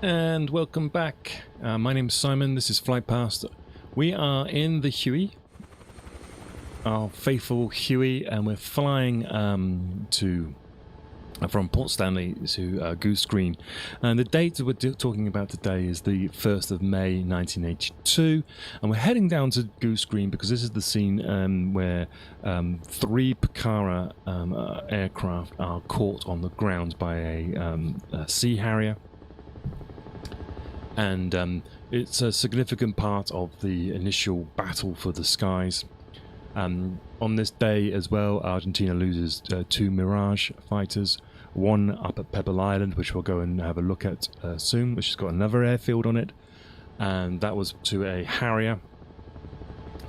And welcome back. My name's Simon. This is Flight Past. We are in the Huey, our faithful Huey, and we're flying from Port Stanley to Goose Green. And the date that we're talking about today is the 1st of May 1982, and we're heading down to Goose Green because this is the scene where 3 Pucara aircraft are caught on the ground by a Sea Harrier. And it's a significant part of the initial battle for the skies. On this day as well, Argentina loses 2 Mirage fighters, one up at Pebble Island, which we'll go and have a look at soon, which has got another airfield on it, and that was to a Harrier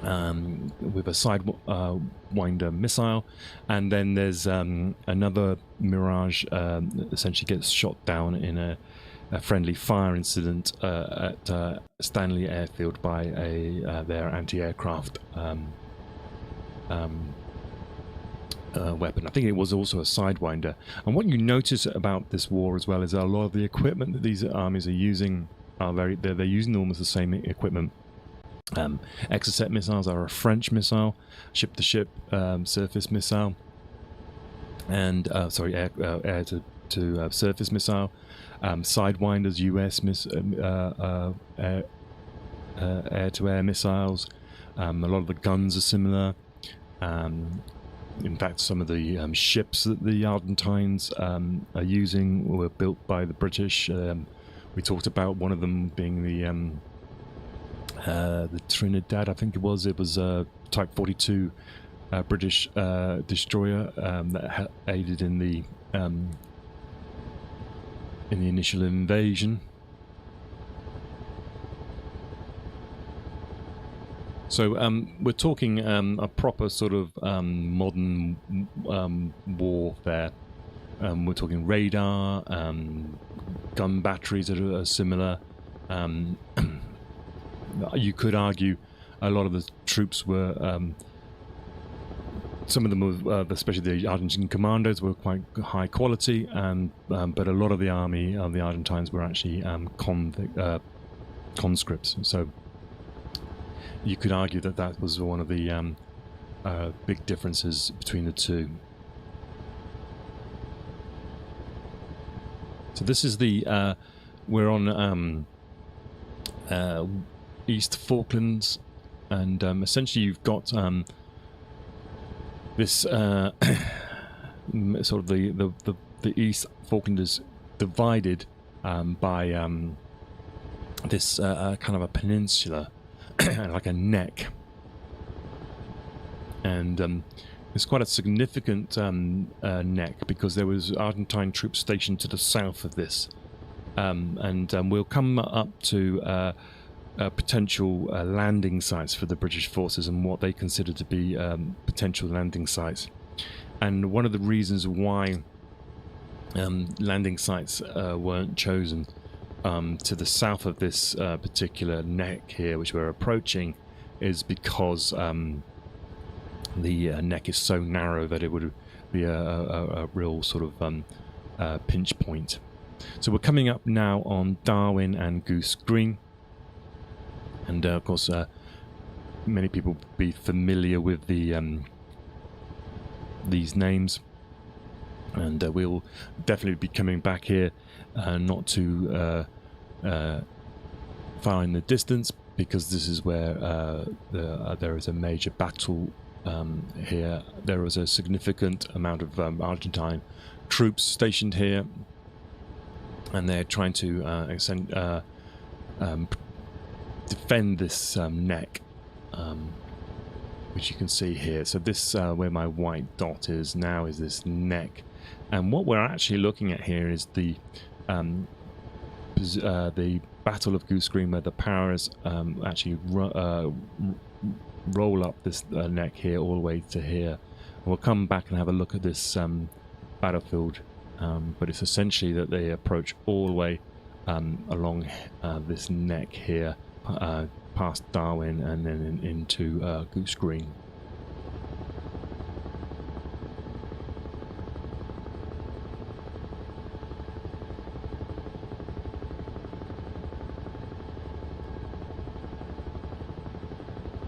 with a sidewinder missile. And then there's another Mirage essentially gets shot down in a friendly fire incident at Stanley Airfield by their anti-aircraft weapon. I think it was also a Sidewinder. And what you notice about this war as well is a lot of the equipment that these armies are using they're using almost the same equipment. Exocet missiles are a French missile, ship-to-ship surface missile, and air to surface missile. Sidewinders, US air-to-air missiles. A lot of the guns are similar. In fact, some of the ships that the Argentines are using were built by the British. We talked about one of them being the Trinidad, I think it was. It was a Type 42 British destroyer that aided in the initial invasion. So we're talking a proper sort of modern warfare. We're talking radar, gun batteries that are similar. You could argue a lot of the troops were, some of them were, especially the Argentine commandos, were quite high quality, but a lot of the army of the Argentines were actually conscripts. So you could argue that that was one of the big differences between the two. So this is the we're on East Falklands, and essentially you've got this sort of the East Falklanders divided by this kind of a peninsula, like a neck, and it's quite a significant neck because there was Argentine troops stationed to the south of this, and we'll come up to potential landing sites for the British forces and what they consider to be potential landing sites. And one of the reasons why landing sites weren't chosen to the south of this particular neck here, which we're approaching, is because the neck is so narrow that it would be a real sort of pinch point. So we're coming up now on Darwin and Goose Green, and of course many people will be familiar with the these names, and we'll definitely be coming back here not too far in the distance, because this is where there is a major battle here. There was a significant amount of Argentine troops stationed here, and they're trying to defend this neck, which you can see here. So this where my white dot is now is this neck, and what we're actually looking at here is the Battle of Goose Green, where the powers actually roll up this neck here all the way to here. And we'll come back and have a look at this battlefield, but it's essentially that they approach all the way along this neck here, past Darwin and then into Goose Green.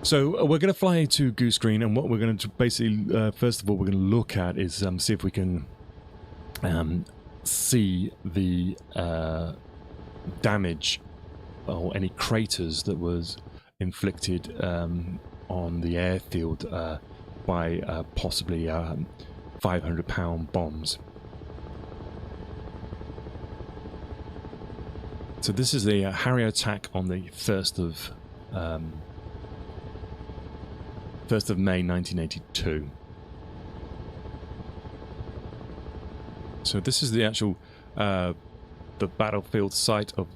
So we're going to fly to Goose Green, and what we're going to basically, first of all, we're going to look at is see if we can see the damage or any craters that was inflicted on the airfield by possibly 500-pound bombs. So this is the Harrier attack on the 1st of May 1982. So this is the actual the battlefield site of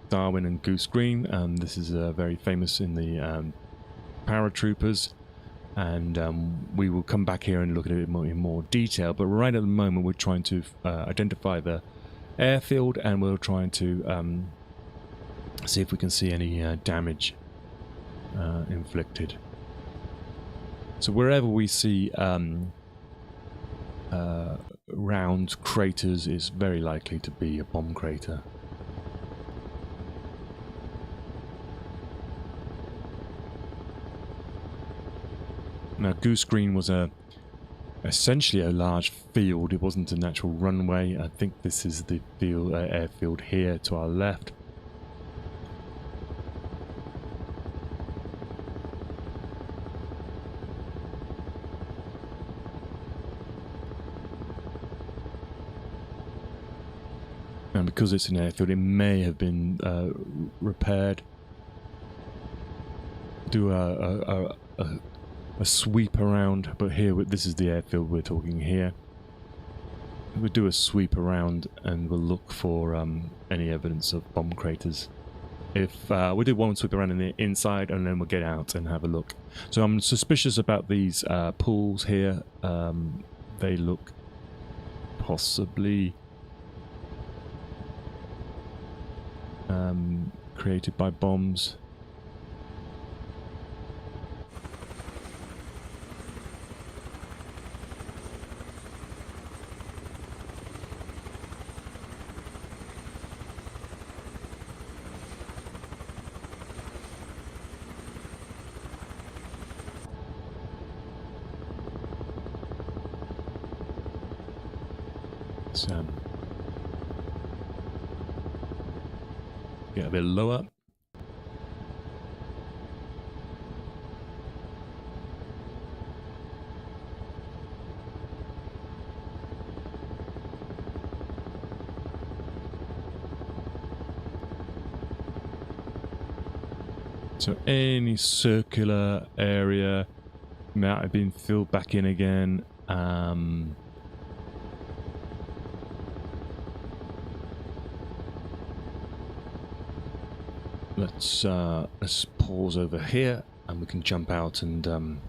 Darwin and Goose Green, and this is very famous in the paratroopers, and we will come back here and look at it in more detail, but right at the moment we're trying to identify the airfield, and we're trying to see if we can see any damage inflicted. So wherever we see round craters, is very likely to be a bomb crater. Now, Goose Green was essentially a large field. It wasn't a natural runway. I think this is the airfield here to our left. And because it's an airfield, it may have been repaired. Do a sweep around, but here, this is the airfield we're talking here. We'll do a sweep around and we'll look for any evidence of bomb craters. If we'll do one sweep around in the inside, and then we'll get out and have a look. So I'm suspicious about these pools here. They look possibly created by bombs. Get a bit lower. So any circular area might have been filled back in again. Let's pause over here, and we can jump out and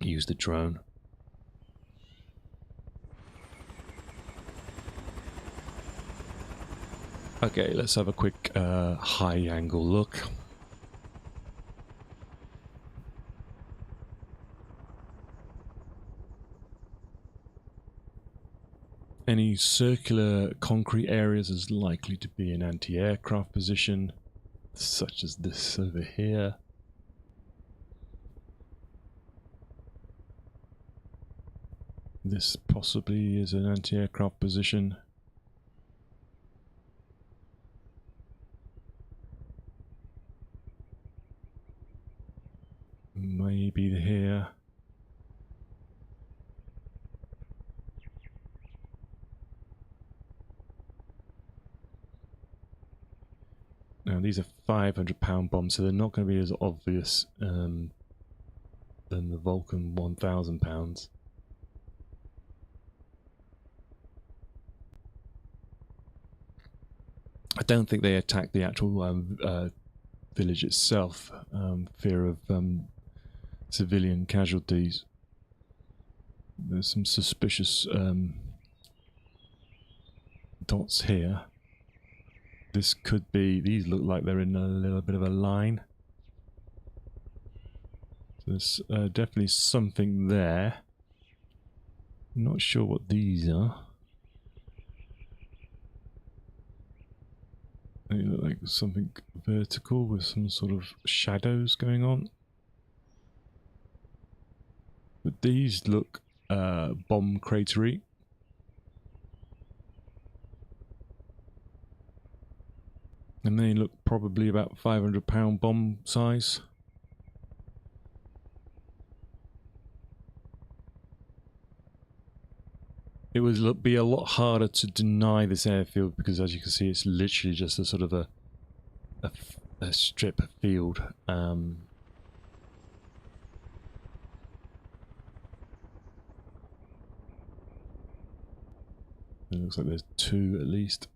use the drone. Okay, let's have a quick high angle look. Any circular concrete areas is likely to be an anti-aircraft position, such as this over here. This possibly is an anti-aircraft position. Maybe here. Now these are 500-pound bombs, so they're not going to be as obvious than the Vulcan 1,000 pounds. I don't think they attacked the actual village itself. Fear of civilian casualties. There's some suspicious dots here. This could be, these look like they're in a little bit of a line. So there's definitely something there. I'm not sure what these are. They look like something vertical with some sort of shadows going on. But these look bomb cratery. And they look probably about 500-pound bomb size. It would be a lot harder to deny this airfield because, as you can see, it's literally just a sort of a strip of field. It looks like there's two at least.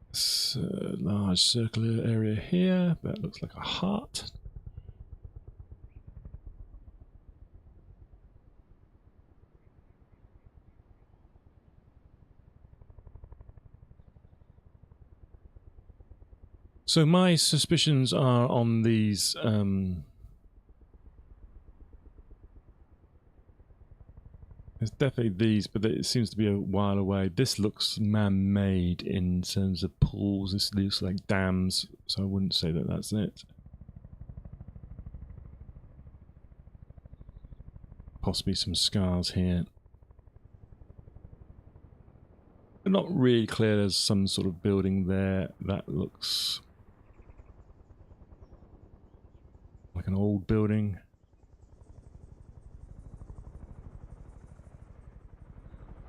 It's a large circular area here. That looks like a heart. So my suspicions are on these there's definitely these, but it seems to be a while away. This looks man-made in terms of pools. This looks like dams, so I wouldn't say that that's it. Possibly some scars here. But not really clear. There's some sort of building there. That looks like an old building.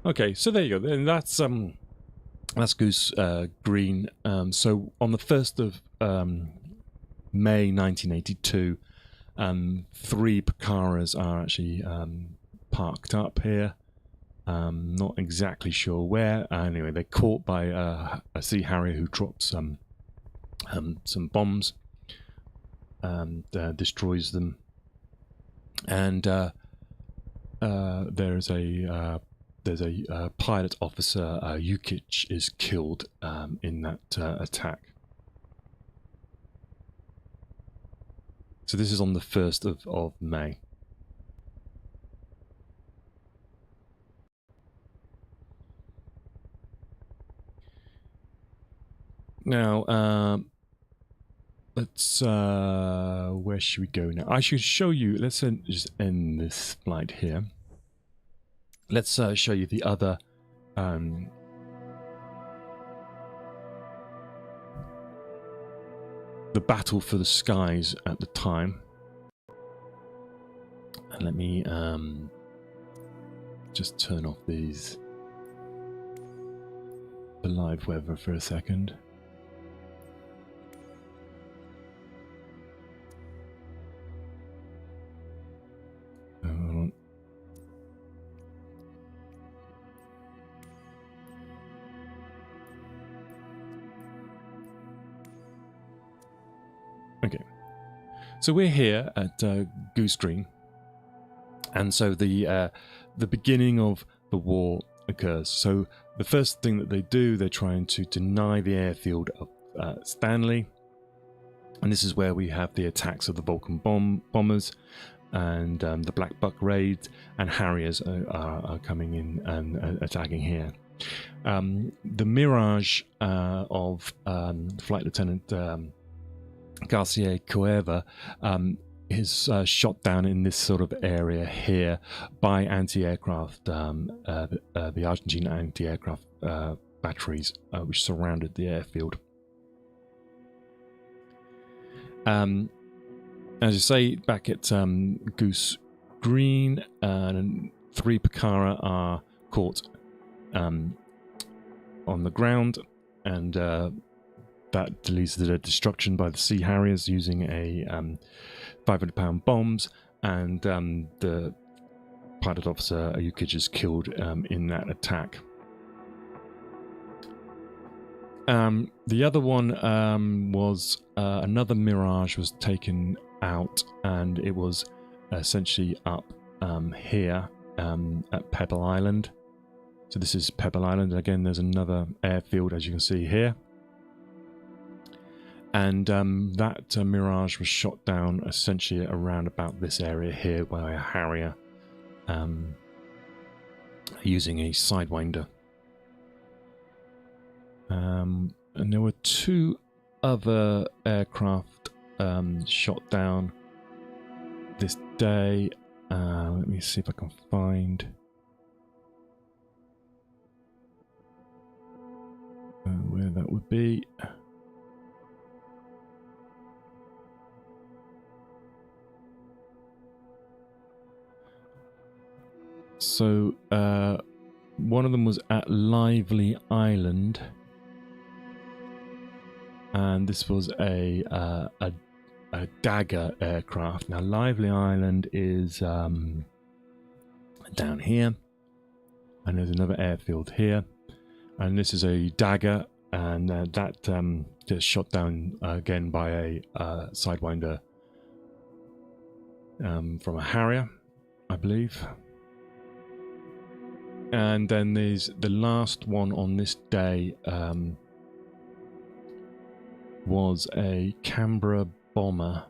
Okay, so there you go. And that's Goose Green. So on the 1st of May 1982, 3 Pucaras are actually parked up here. Not exactly sure where. Anyway, they're caught by a Sea Harrier who drops some bombs and destroys them. And there's a pilot officer, Yukich, is killed in that attack. So this is on the 1st of May. Now, let's, where should we go now? I should show you, let's just end this slide here. Let's show you the other the battle for the skies at the time. And let me just turn off these the live weather for a second. Okay, so we're here at Goose Green, and so the beginning of the war occurs. So the first thing that they do, they're trying to deny the airfield of Stanley, and this is where we have the attacks of the Vulcan bombers and the Black Buck raids, and Harriers are coming in and attacking here. The Mirage of Flight Lieutenant Garcia Cueva is shot down in this sort of area here by anti-aircraft, the Argentine anti-aircraft batteries which surrounded the airfield. As I say, back at Goose Green, 3 Pucara are caught on the ground, and that leads to their destruction by the Sea Harriers using a 500-pound bombs, and the pilot officer Yukic is killed in that attack. The other one was another Mirage was taken out, and it was essentially up here at Pebble Island. So this is Pebble Island. Again, there's another airfield, as you can see here. And that Mirage was shot down essentially around about this area here by a Harrier using a Sidewinder. And there were 2 other aircraft shot down this day. Let me see if I can find where that would be. So one of them was at Lively Island, and this was a Dagger aircraft. Now Lively Island is down here, and there's another airfield here, and this is a Dagger, and that gets shot down again by a Sidewinder from a Harrier, I believe. And then there's the last one on this day was a Canberra bomber.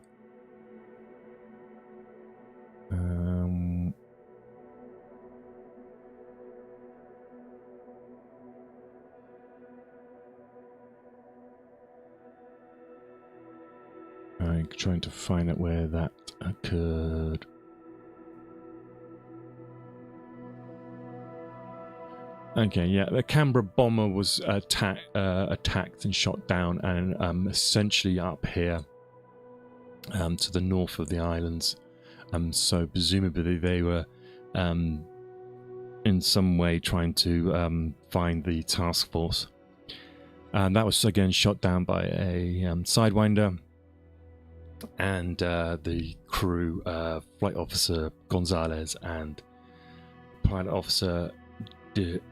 I'm trying to find out where that occurred. Okay, yeah, the Canberra bomber was attacked and shot down, and essentially up here to the north of the islands. So presumably they were in some way trying to find the task force. That was again shot down by a Sidewinder, and the crew, Flight Officer Gonzalez and Pilot Officer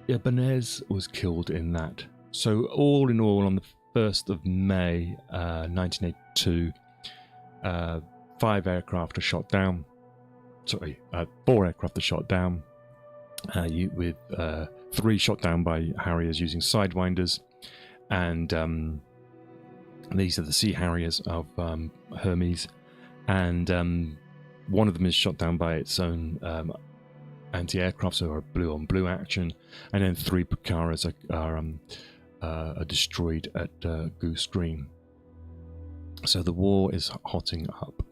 Ibanez was killed in that. So all in all, on the 1st of May 1982, 5 aircraft are shot down. Sorry, 4 aircraft are shot down, with 3 shot down by Harriers using Sidewinders, and these are the Sea Harriers of Hermes, and one of them is shot down by its own anti-aircraft, so a blue-on-blue action, and then 3 Pucaras are destroyed at Goose Green. So the war is hotting up.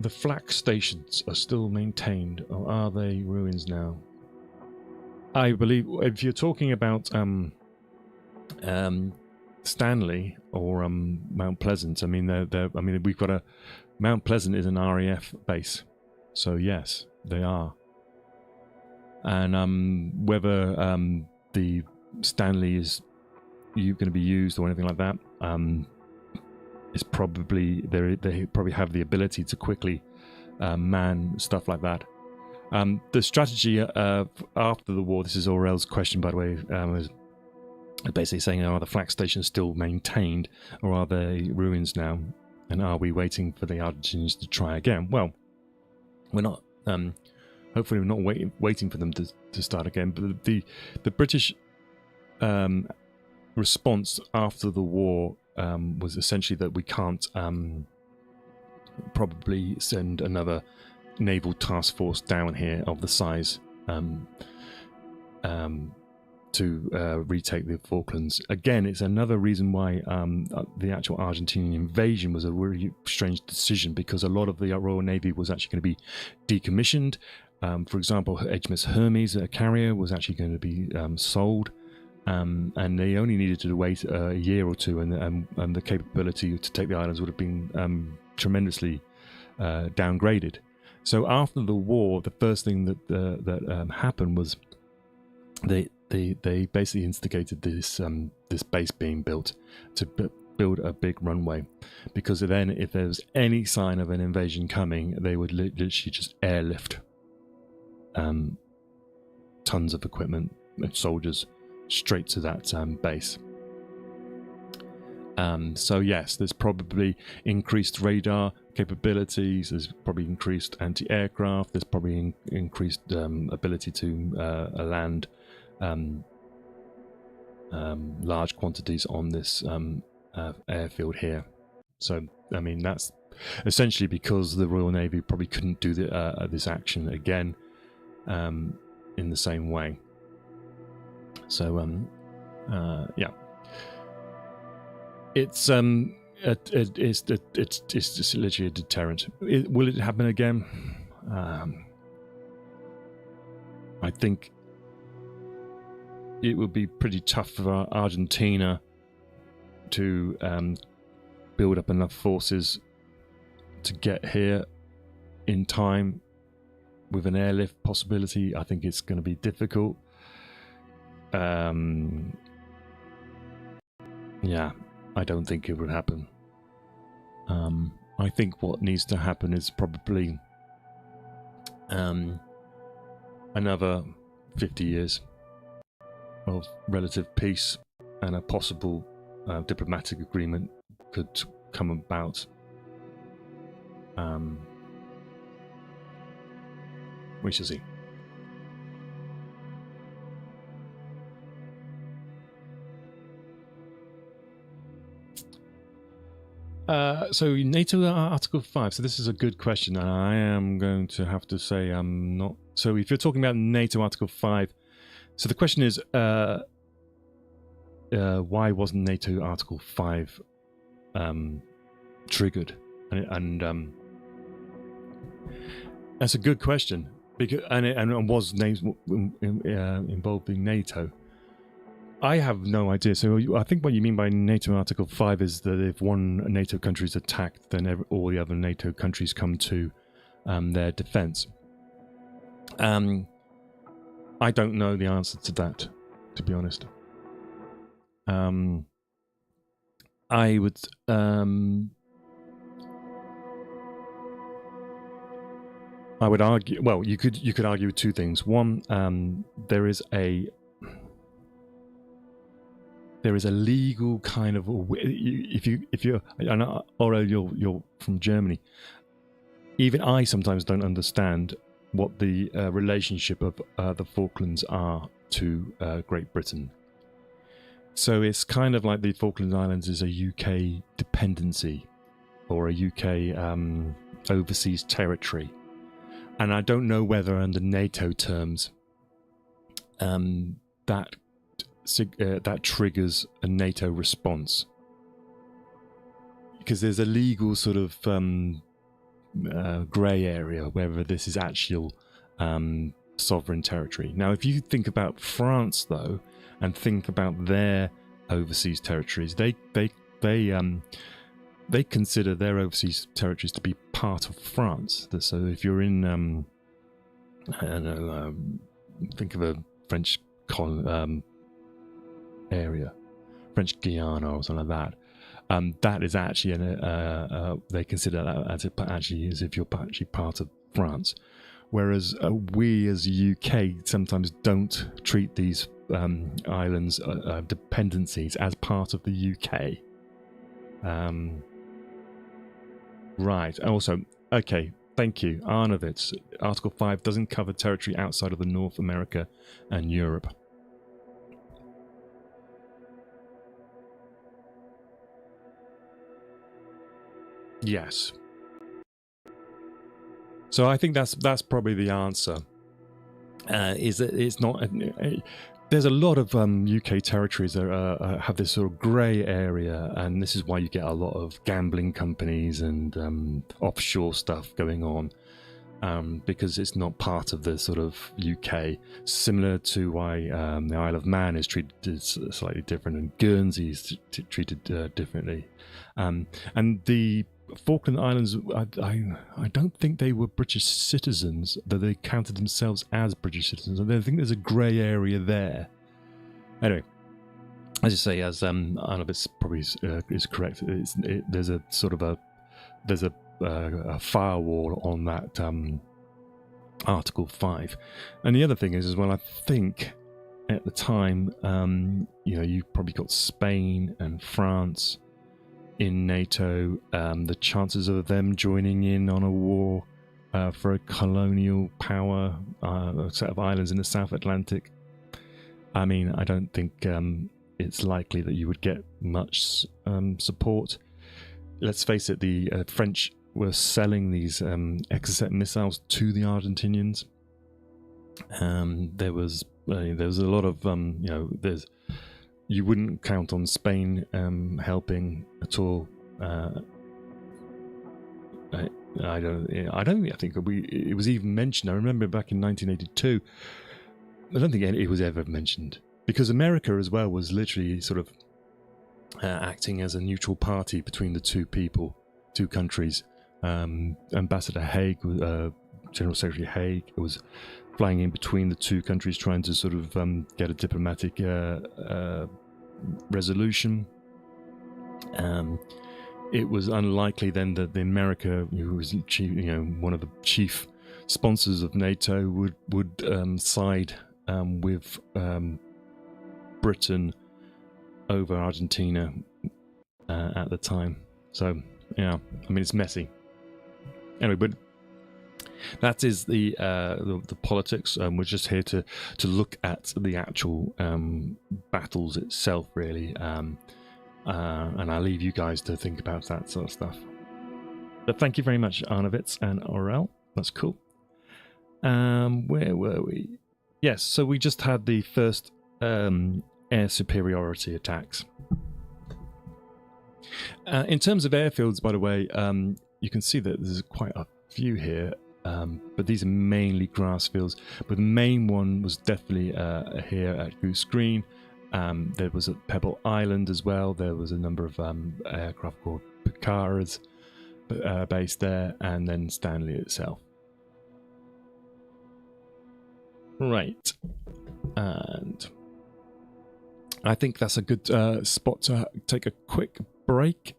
The flak stations are still maintained, or are they ruins now? I believe if you're talking about Stanley or Mount Pleasant. I mean, I mean, we've got Mount Pleasant is an RAF base, so yes, they are. And whether the Stanley is going to be used or anything like that, is probably they probably have the ability to quickly man stuff like that. The strategy after the war, this is Aurel's question, by the way, is basically saying, are the flak stations still maintained, or are they ruins now? And are we waiting for the Argentinians to try again? Well, we're not. Hopefully, we're not waiting for them to start again. But the British response after the war was essentially that we can't probably send another naval task force down here of the size to retake the Falklands. Again, it's another reason why the actual Argentinian invasion was a really strange decision, because a lot of the Royal Navy was actually going to be decommissioned. For example, HMS Hermes, a carrier, was actually going to be sold, and they only needed to wait a year or two, and the capability to take the islands would have been tremendously downgraded. So after the war, the first thing that happened was they basically instigated this this base being built to build a big runway, because then if there was any sign of an invasion coming, they would literally just airlift tons of equipment and soldiers straight to that base. So yes, there's probably increased radar capabilities, there's probably increased anti-aircraft, there's probably increased ability to land large quantities on this airfield here. So I mean, that's essentially because the Royal Navy probably couldn't do this action again in the same way. So yeah, it's just literally a deterrent. Will it happen again? I think it would be pretty tough for Argentina to build up enough forces to get here in time with an airlift possibility. I think it's going to be difficult. Yeah, I don't think it would happen. I think what needs to happen is probably another 50 years of relative peace, and a possible diplomatic agreement could come about. We shall see. So NATO Article 5. So this is a good question, and I am going to have to say I'm not. So if you're talking about NATO Article 5, so the question is, why wasn't NATO Article 5 triggered? And that's a good question, because and was names involving NATO? I have no idea. So I think what you mean by NATO Article 5 is that if one NATO country is attacked, then all the other NATO countries come to their defense. I don't know the answer to that, to be honest. I would argue. Well, you could argue two things. One, there is a legal kind of, if you're, or you're from Germany. Even I sometimes don't understand what the relationship of the Falklands are to Great Britain. So it's kind of like the Falkland Islands is a UK dependency, or a UK overseas territory, and I don't know whether under NATO terms that triggers a NATO response, because there's a legal sort of grey area whether this is actual sovereign territory. Now, if you think about France, though, and think about their overseas territories. They consider their overseas territories to be part of France. So if you're in, I don't know, think of a French area, French Guiana or something like that. That is actually they consider that as if you're actually part of France. Whereas we as the UK sometimes don't treat these islands, dependencies, as part of the UK. Right. Also, okay, thank you. Arnovitz, Article 5 doesn't cover territory outside of the North America and Europe. Yes. So I think that's probably the answer. Is that it's not... there's a lot of UK territories that have this sort of grey area, and this is why you get a lot of gambling companies and offshore stuff going on, because it's not part of the sort of UK. Similar to why the Isle of Man is treated slightly different, and Guernsey is treated differently. And the Falkland Islands, I don't think they were British citizens, though they counted themselves as British citizens. I think there's a grey area there. Anyway, as you say, as Arnovitz probably is correct, there's a sort of a firewall on that Article 5. And the other thing is, as well, I think at the time, you've probably got Spain and France in NATO. The chances of them joining in on a war for a colonial power, a set of islands in the South Atlantic, I mean, I don't think it's likely that you would get much support. Let's face it, the French were selling these Exocet missiles to the Argentinians. There was a lot of you wouldn't count on Spain helping at all. I think it was even mentioned. I remember back in 1982. I don't think it was ever mentioned, because America as well was literally sort of acting as a neutral party between the two countries. Ambassador Haig, General Secretary Haig, was flying in between the two countries, trying to sort of get a diplomatic resolution. It was unlikely then that America, who was one of the chief sponsors of NATO, would side with Britain over Argentina at the time. So yeah, I mean, it's messy. Anyway, but that is the politics. We're just here to look at the actual battles itself, really, and I'll leave you guys to think about that sort of stuff. But thank you very much, Arnovitz and Aurel. That's cool. Where were we? Yes, so we just had the first air superiority attacks. In terms of airfields, by the way, you can see that there's quite a few here, but these are mainly grass fields. But the main one was definitely here at Goose Green. There was at Pebble Island as well. There was a number of aircraft called Picaras based there, and then Stanley itself. Right, and I think that's a good spot to take a quick break.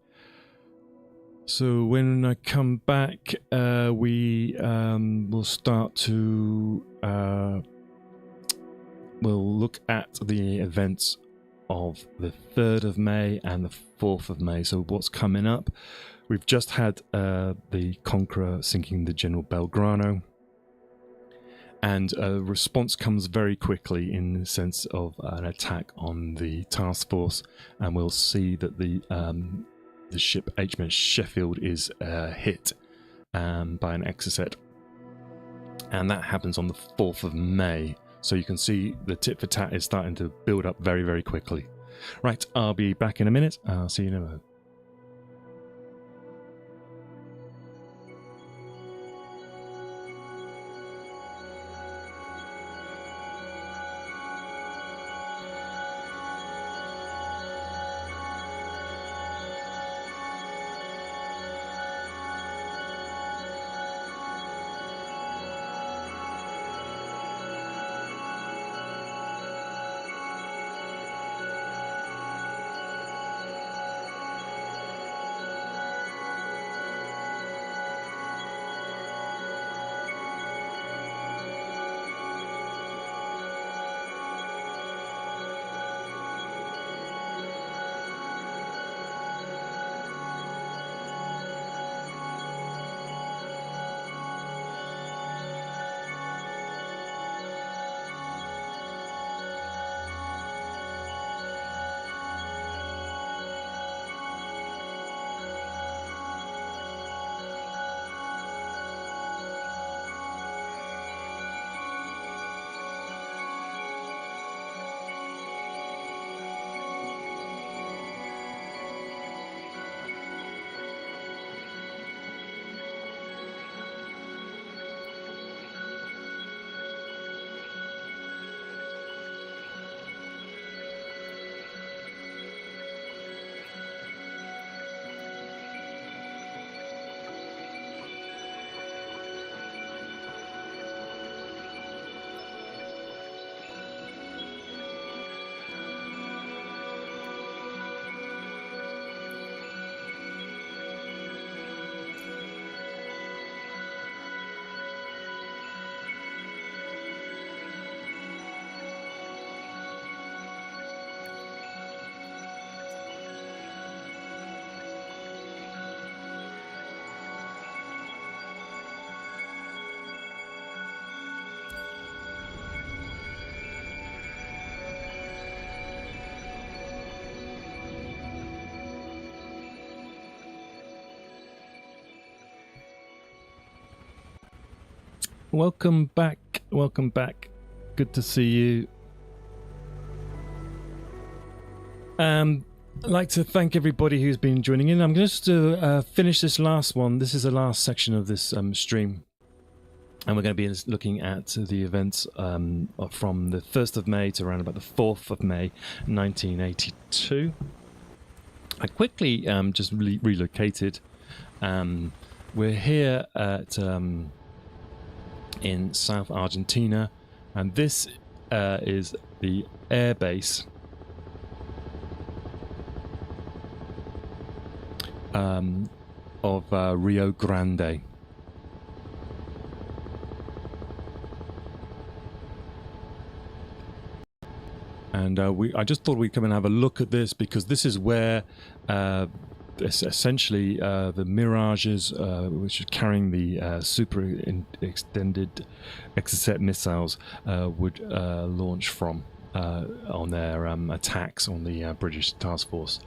So when I come back, we will start to we'll look at the events of the 3rd of May and the 4th of May. So what's coming up? We've just had the Conqueror sinking the General Belgrano. And a response comes very quickly in the sense of an attack on the task force, and we'll see that the ship HMS Sheffield is hit by an Exocet, and that happens on the 4th of May. So you can see the tit for tat is starting to build up very, very quickly. Right, I'll be back in a minute. I'll see you in a moment. welcome back. Welcome back. Good to see you. I'd like to thank everybody who's been joining in. I'm just to finish this last one. This is the last section of this stream. And we're going to be looking at the events from the 1st of May to around about the 4th of May, 1982. I quickly just relocated. We're here at in South Argentina, and this is the air base of Rio Grande. And I just thought we'd come and have a look at this, because this is where essentially the Mirages, which are carrying the super extended Exocet missiles, would launch from on their attacks on the British task force.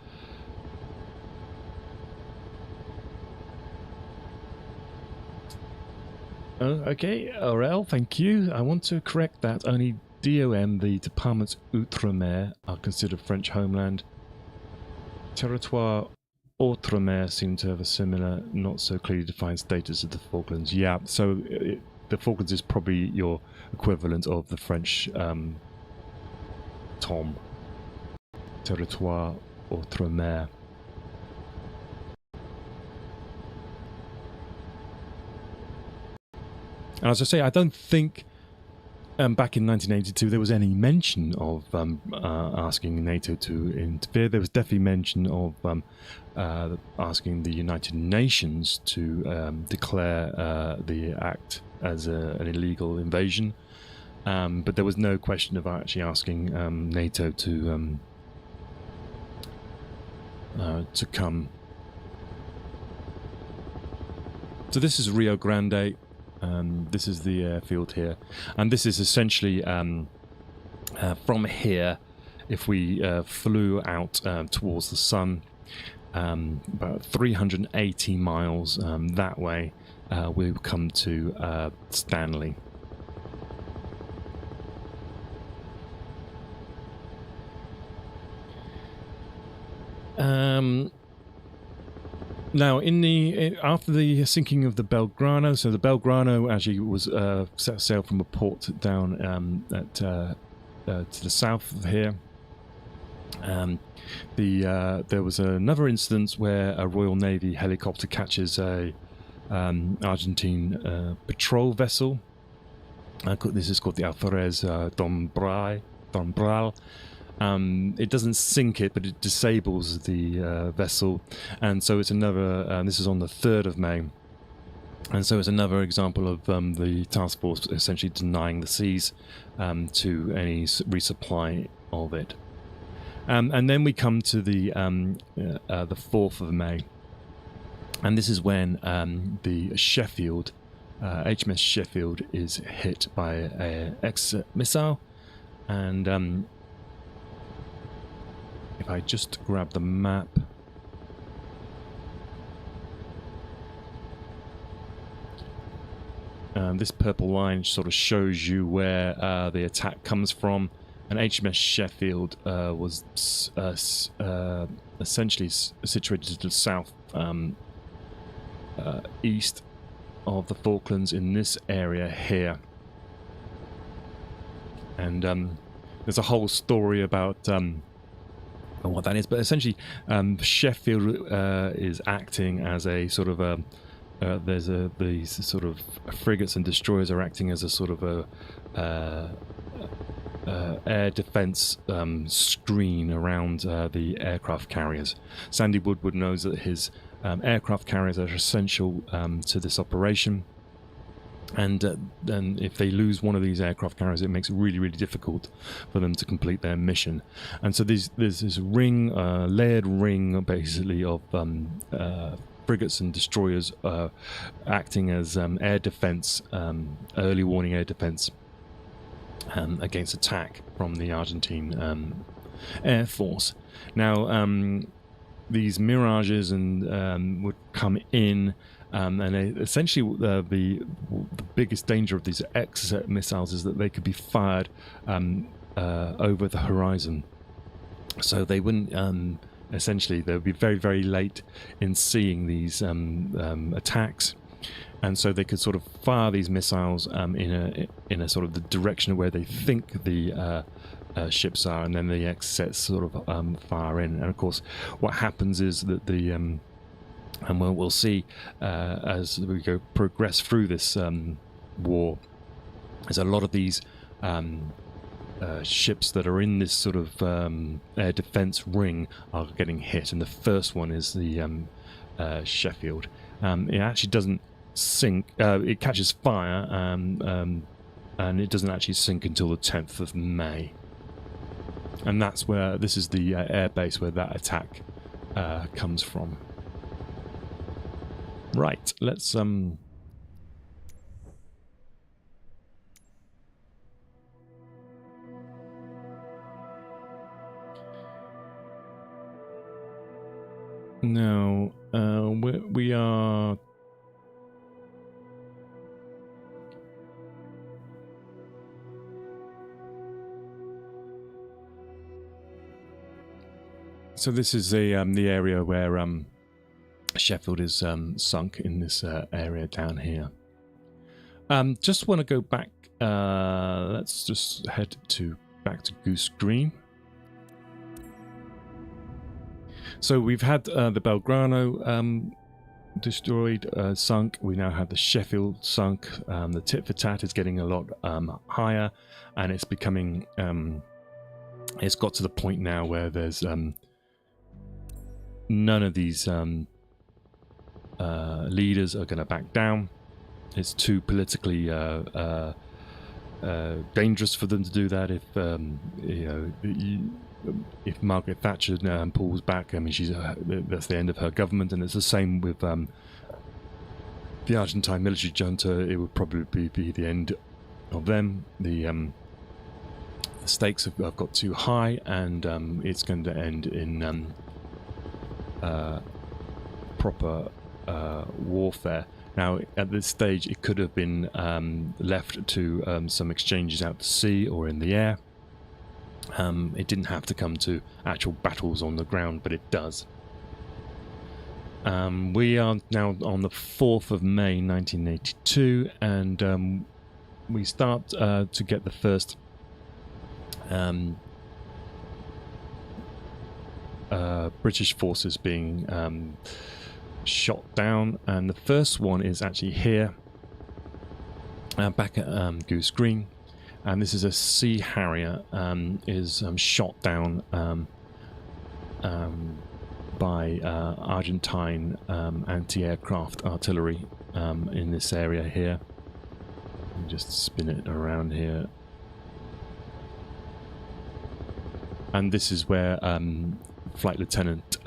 Okay, Aurel, thank you. I want to correct that. Only DOM, the Departments Outre-mer, are considered French homeland. Territoire Outre-mer seem to have a similar, not so clearly defined status of the Falklands. Yeah, so the Falklands is probably your equivalent of the French TOM. Territoire Outre-mer. And as I say, I don't think back in 1982 there was any mention of asking NATO to interfere. There was definitely mention of asking the United Nations to declare the act as an illegal invasion. But there was no question of actually asking NATO to come. So this is Rio Grande. This is the airfield here, and this is essentially from here, if we flew out towards the sun, about 380 miles that way, we would come to Stanley. Now, after the sinking of the Belgrano, so the Belgrano actually was set sail from a port down to the south of here. There was another instance where a Royal Navy helicopter catches a Argentine patrol vessel. This is called the Alferez Dombral. It doesn't sink it, but it disables the vessel, and so it's another. This is on the 3rd of May, and so it's another example of the task force essentially denying the seas to any resupply of it. And then we come to the 4th of May, and this is when the Sheffield, HMS Sheffield, is hit by an Exocet missile, and if I just grab the map, this purple line sort of shows you where the attack comes from. And HMS Sheffield was essentially situated to the south east of the Falklands in this area here. And there's a whole story about what that is, but essentially Sheffield is acting as a sort of these sort of frigates and destroyers are acting as a sort of a air defense screen around the aircraft carriers. Sandy Woodward knows that his aircraft carriers are essential to this operation, and then if they lose one of these aircraft carriers, it makes it really, really difficult for them to complete their mission. And so there's this ring, layered ring, basically, of frigates and destroyers acting as air defense, early warning air defense against attack from the Argentine Air Force. Now, these Mirages would come in Essentially, the biggest danger of these Exocet missiles is that they could be fired over the horizon. So they wouldn't, essentially, they would be very, very late in seeing these attacks. And so they could sort of fire these missiles in a sort of the direction of where they think the ships are, and then the Exocets sort of fire in. And of course, what happens is that the and we'll see as we progress through this war, there's a lot of these ships that are in this sort of air defense ring are getting hit, and the first one is the Sheffield. It actually doesn't sink. It catches fire, and it doesn't actually sink until the 10th of May. And that's where this is the air base where that attack comes from. Right, let's now we are so this is the area where Sheffield is sunk in this area down here. Just want to go back. Let's just head back to Goose Green. So we've had the Belgrano destroyed, sunk. We now have the Sheffield sunk. The tit for tat is getting a lot higher, and it's becoming. It's got to the point now where there's none of these leaders are going to back down. It's too politically dangerous for them to do that. If Margaret Thatcher pulls back, I mean, that's the end of her government, and it's the same with the Argentine military junta. It would probably be the end of them. The stakes have got too high, and it's going to end in proper warfare. Now, at this stage, it could have been left to some exchanges out to sea or in the air. It didn't have to come to actual battles on the ground, but it does. We are now on the 4th of May 1982, and we start to get the first British forces being shot down, and the first one is actually here back at Goose Green, and this is a Sea Harrier is shot down by Argentine anti-aircraft artillery in this area here. Let me just spin it around here, and this is where Flight Lieutenant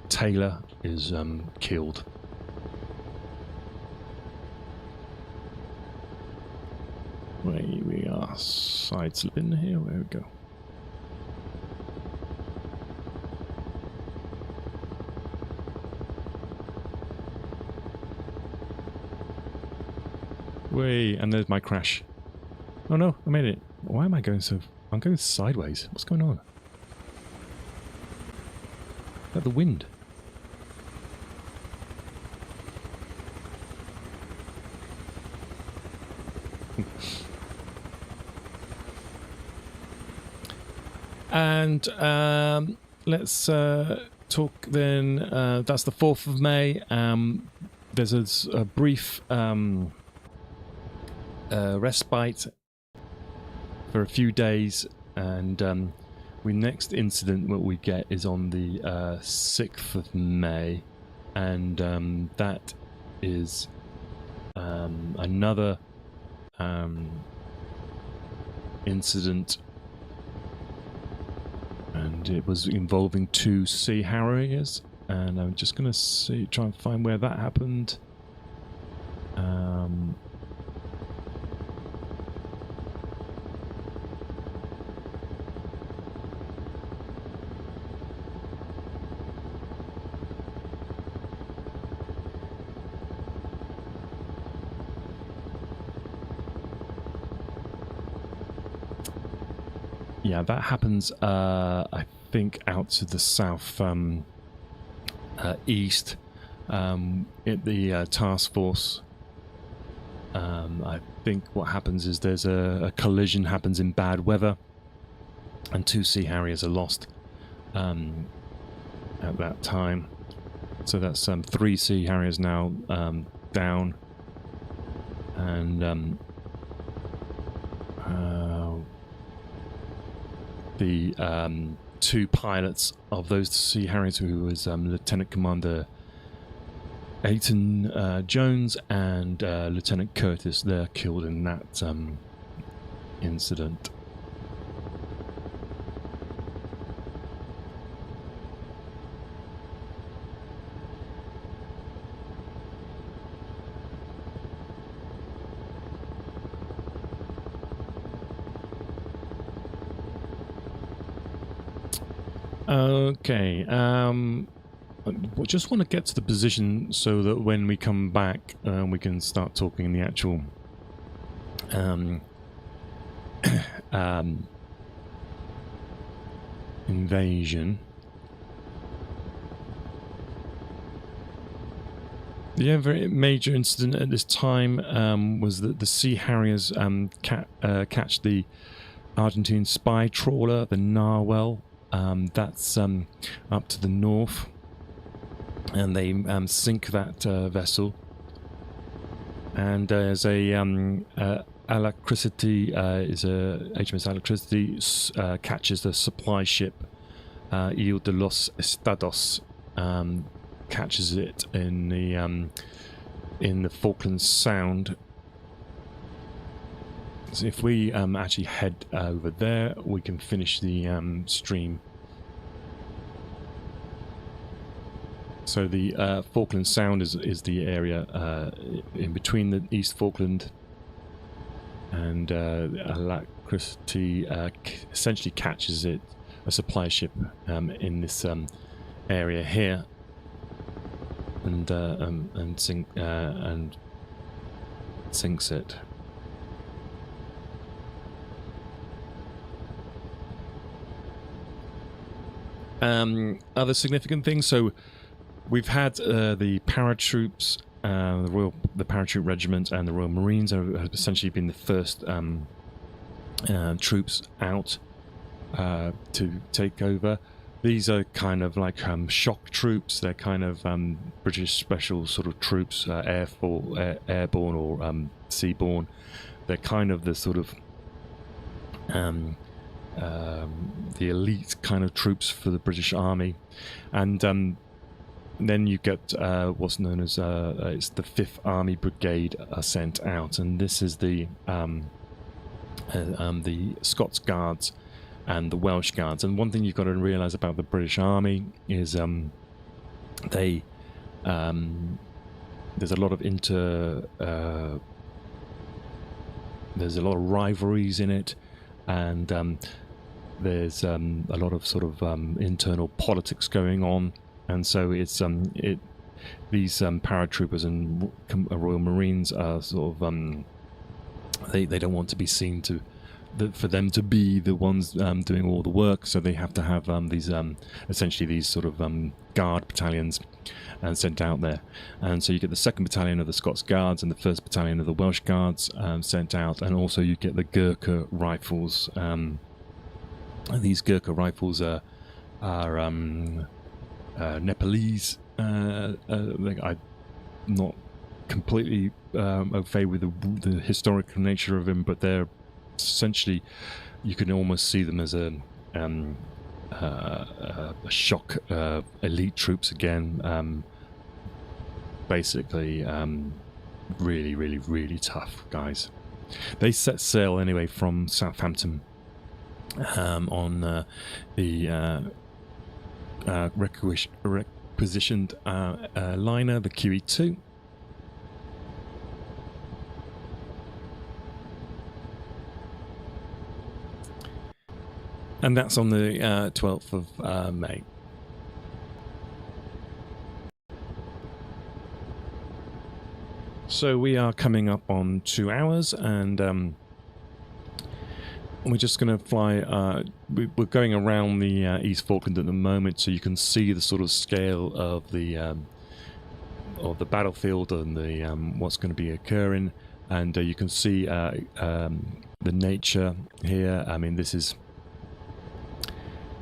Taylor is killed. We are side slipping here. Where we go? Wait, and there's my crash. Oh no, I made it. Why am I going so... I'm going sideways. What's going on? Is that the wind? And let's talk then. That's the 4th of May. There's a brief respite for a few days, and the next incident what we get is on the 6th of May, and that is another incident, and it was involving 2 Sea Harriers, and I'm just going to try and find where that happened. yeah, that happens, I think, out to the south east at the task force. I think what happens is there's a collision happens in bad weather, and 2 Sea Harriers are lost at that time. So that's 3 Sea Harriers now down, and the 2 pilots of those Sea Harriers, who was Lieutenant Commander Ayton Jones and Lieutenant Curtis, they're killed in that incident. Okay, just want to get to the position so that when we come back, we can start talking in the actual invasion. The very major incident at this time was that the Sea Harriers catch the Argentine spy trawler, the Narwhal. That's up to the north, and they sink that vessel. And there's a Alacrity, is a HMS Alacrity, catches the supply ship Ile de los Estados, catches it in the Falklands Sound. So if we actually head over there, we can finish the stream. So the Falkland Sound is the area in between the East Falkland, and Alacrity essentially catches it, a supply ship, in this area here, and sinks it. Other significant things. So we've had the paratroops, the Parachute Regiment and the Royal Marines have essentially been the first troops out to take over. These are kind of like shock troops. They're kind of British special sort of troops, airborne or seaborne. They're kind of the sort of the elite kind of troops for the British Army, and then you get what's known as it's the 5th Army Brigade are sent out, and this is the Scots Guards and the Welsh Guards. And one thing you've got to realise about the British Army is they there's a lot of there's a lot of rivalries in it, and there's a lot of sort of internal politics going on, and so it's these paratroopers and Royal Marines are sort of they don't want to be seen to for them to be the ones doing all the work, so they have to have these essentially these sort of guard battalions sent out there. And so you get the 2nd Battalion of the Scots Guards and the 1st Battalion of the Welsh Guards sent out, and also you get the Gurkha Rifles. These Gurkha Rifles are Nepalese. I'm not completely au fait with the historical nature of them, but they're essentially, you can almost see them as a shock elite troops again. Basically, really, really, really tough guys. They set sail anyway from Southampton on the requisitioned liner, the QE2. And that's on the 12th of May. So we are coming up on 2 hours, and we're just going to fly. We're going around the East Falkland at the moment, so you can see the sort of scale of the battlefield and the what's going to be occurring, and you can see the nature here. I mean, this is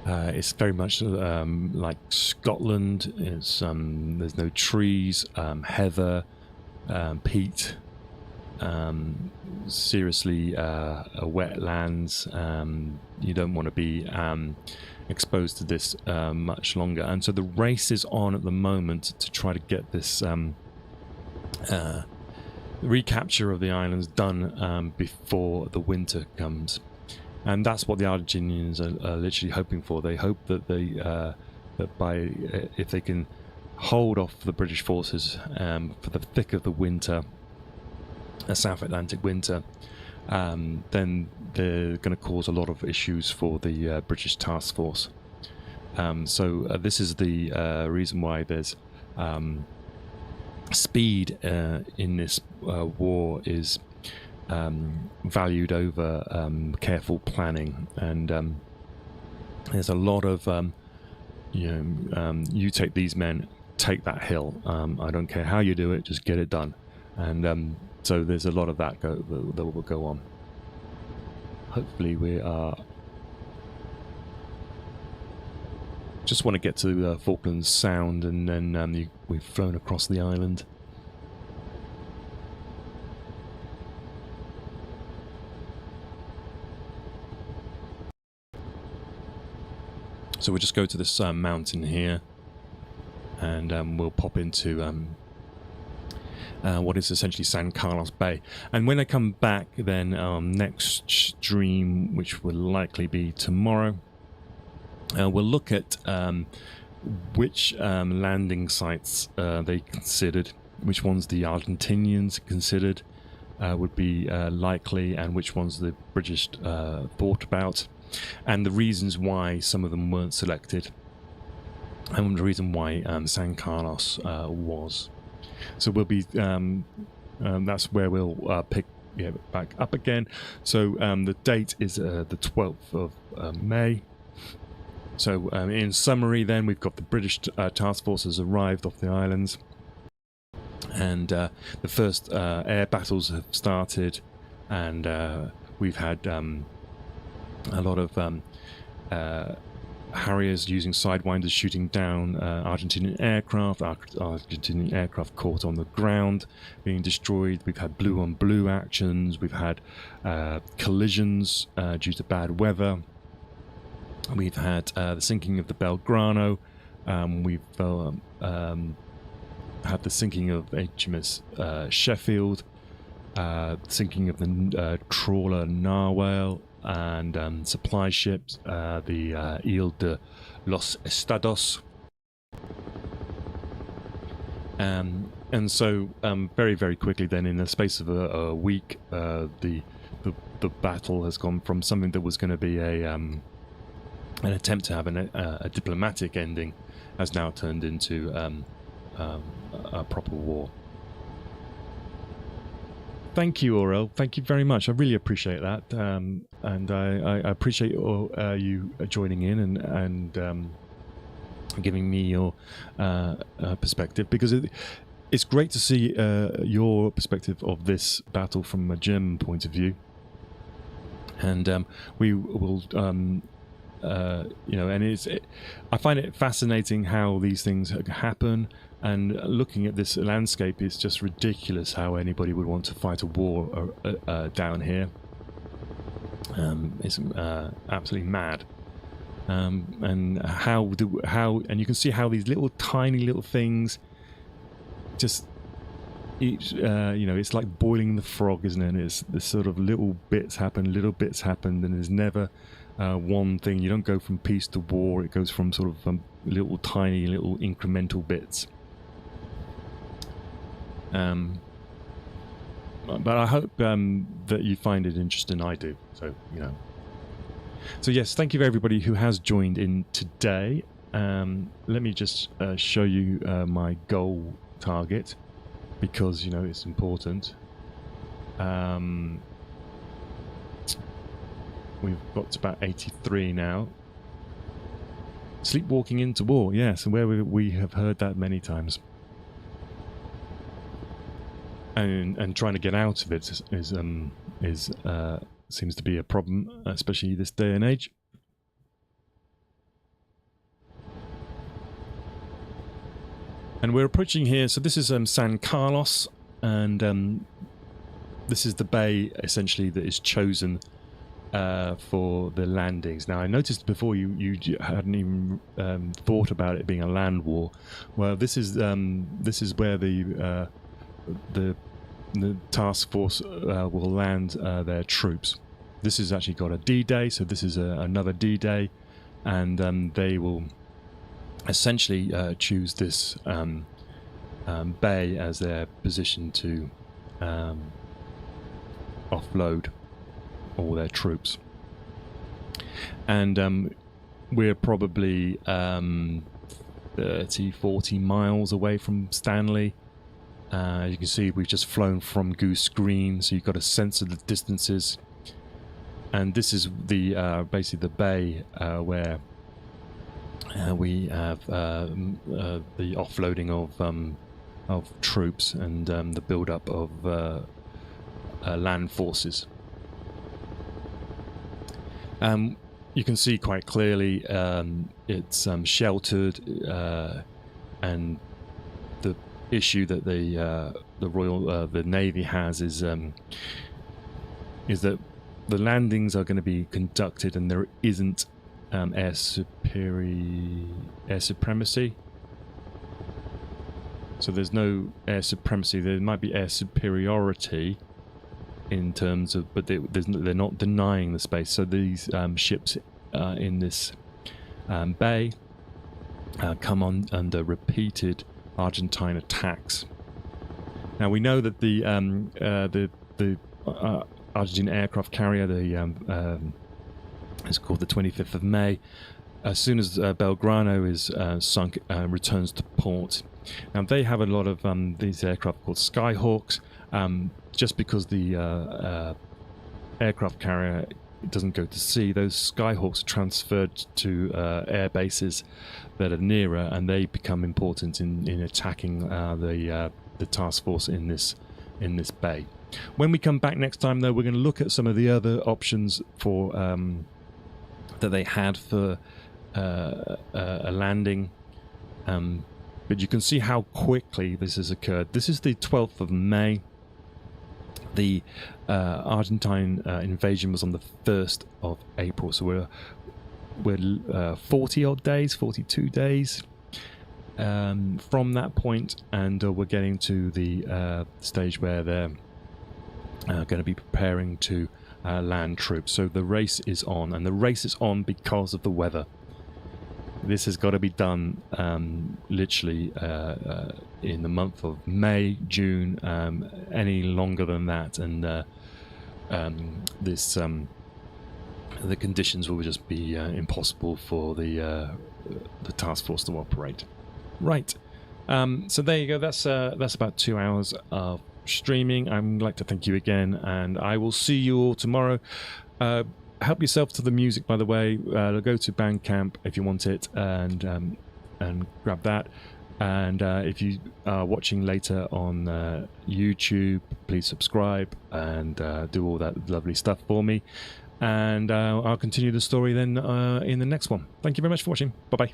it's very much like Scotland. It's there's no trees, heather, peat. Seriously wetlands. You don't want to be exposed to this much longer, and so the race is on at the moment to try to get this recapture of the islands done before the winter comes, and that's what the Argentinians are literally hoping for. They hope that if they can hold off the British forces for the thick of the winter, a South Atlantic winter, then they're going to cause a lot of issues for the British task force. So this is the reason why there's speed in this war is valued over careful planning, and there's a lot of you take these men, take that hill. I don't care how you do it, just get it done. And so there's a lot of that that will go on. Hopefully we are... Just want to get to Falklands Sound, and then we've flown across the island. So we'll just go to this mountain here, and we'll pop into what is essentially San Carlos Bay. And when I come back, then next stream, which will likely be tomorrow, we'll look at which landing sites they considered, which ones the Argentinians considered would be likely, and which ones the British thought about, and the reasons why some of them weren't selected, and the reason why San Carlos was. So we'll be that's where we'll pick back up again. So the date is the 12th of May. So in summary, then we've got the British task force has arrived off the islands, and the first air battles have started, and we've had a lot of Harriers using sidewinders shooting down Argentinian aircraft. Argentinian aircraft caught on the ground, being destroyed. We've had blue-on-blue actions. We've had collisions due to bad weather. We've had the sinking of the Belgrano. We've had the sinking of HMS Sheffield, sinking of the trawler Narwhal, and supply ships, the Ile de los Estados. And so very, very quickly then, in the space of a week, the battle has gone from something that was going to be an attempt to have a diplomatic ending, has now turned into a proper war. Thank you, Aurel. Thank you very much. I really appreciate that, and I appreciate you joining in and giving me your perspective, because it's great to see your perspective of this battle from a German point of view, and we will, and I find it fascinating how these things happen. And looking at this landscape, it's just ridiculous how anybody would want to fight a war down here. It's absolutely mad. And and you can see how these tiny little things just each, it's like boiling the frog, isn't it? It's the sort of little bits happen, and there's never one thing. You don't go from peace to war. It goes from sort of little tiny little incremental bits. But I hope that you find it interesting. I do. So, So yes, thank you for everybody who has joined in today. Let me just show you my goal target, because, it's important. we've got to about 83 now. Sleepwalking into war, yes, and where we have heard that many times. And trying to get out of it seems to be a problem, especially this day and age. And we're approaching here, so this is San Carlos, and this is the bay essentially that is chosen for the landings. Now I noticed before you hadn't even thought about it being a land war. Well, this is where the task force will land their troops. This has actually got a D-Day, so this is another D-Day, and they will essentially choose this bay as their position to offload all their troops. And we're probably 30-40 miles away from Stanley. As you can see, we've just flown from Goose Green, so you've got a sense of the distances. And this is the basically the bay where we have the offloading of troops and the build-up of land forces. You can see quite clearly it's sheltered, and the issue that the Navy has is that the landings are going to be conducted, and there isn't air supremacy. So there's no air supremacy. There might be air superiority in terms of, but they're not denying the space. So these ships in this bay come on under repeated Argentine attacks. Now we know that the Argentine aircraft carrier, it's called the 25th of May. As soon as Belgrano is sunk, returns to port. Now they have a lot of these aircraft called Skyhawks. Just because the aircraft carrier doesn't go to sea, those Skyhawks are transferred to air bases that are nearer, and they become important in attacking the task force in this bay. When we come back next time, though, we're going to look at some of the other options for that they had for a landing. But you can see how quickly this has occurred. This is the 12th of May. The Argentine invasion was on the 1st of April, so we're 40 odd days, 42 days from that point, and we're getting to the stage where they're going to be preparing to land troops. So the race is on, and the race is on because of the weather. This has got to be done literally in the month of May, June, any longer than that, and the conditions will just be impossible for the task force to operate. Right. So there you go. That's about 2 hours of streaming. I'd like to thank you again, and I will see you all tomorrow. Help yourself to the music, by the way. Go to Bandcamp if you want it, and grab that. And if you are watching later on YouTube, please subscribe and do all that lovely stuff for me. And I'll continue the story then in the next one. Thank you very much for watching. Bye bye.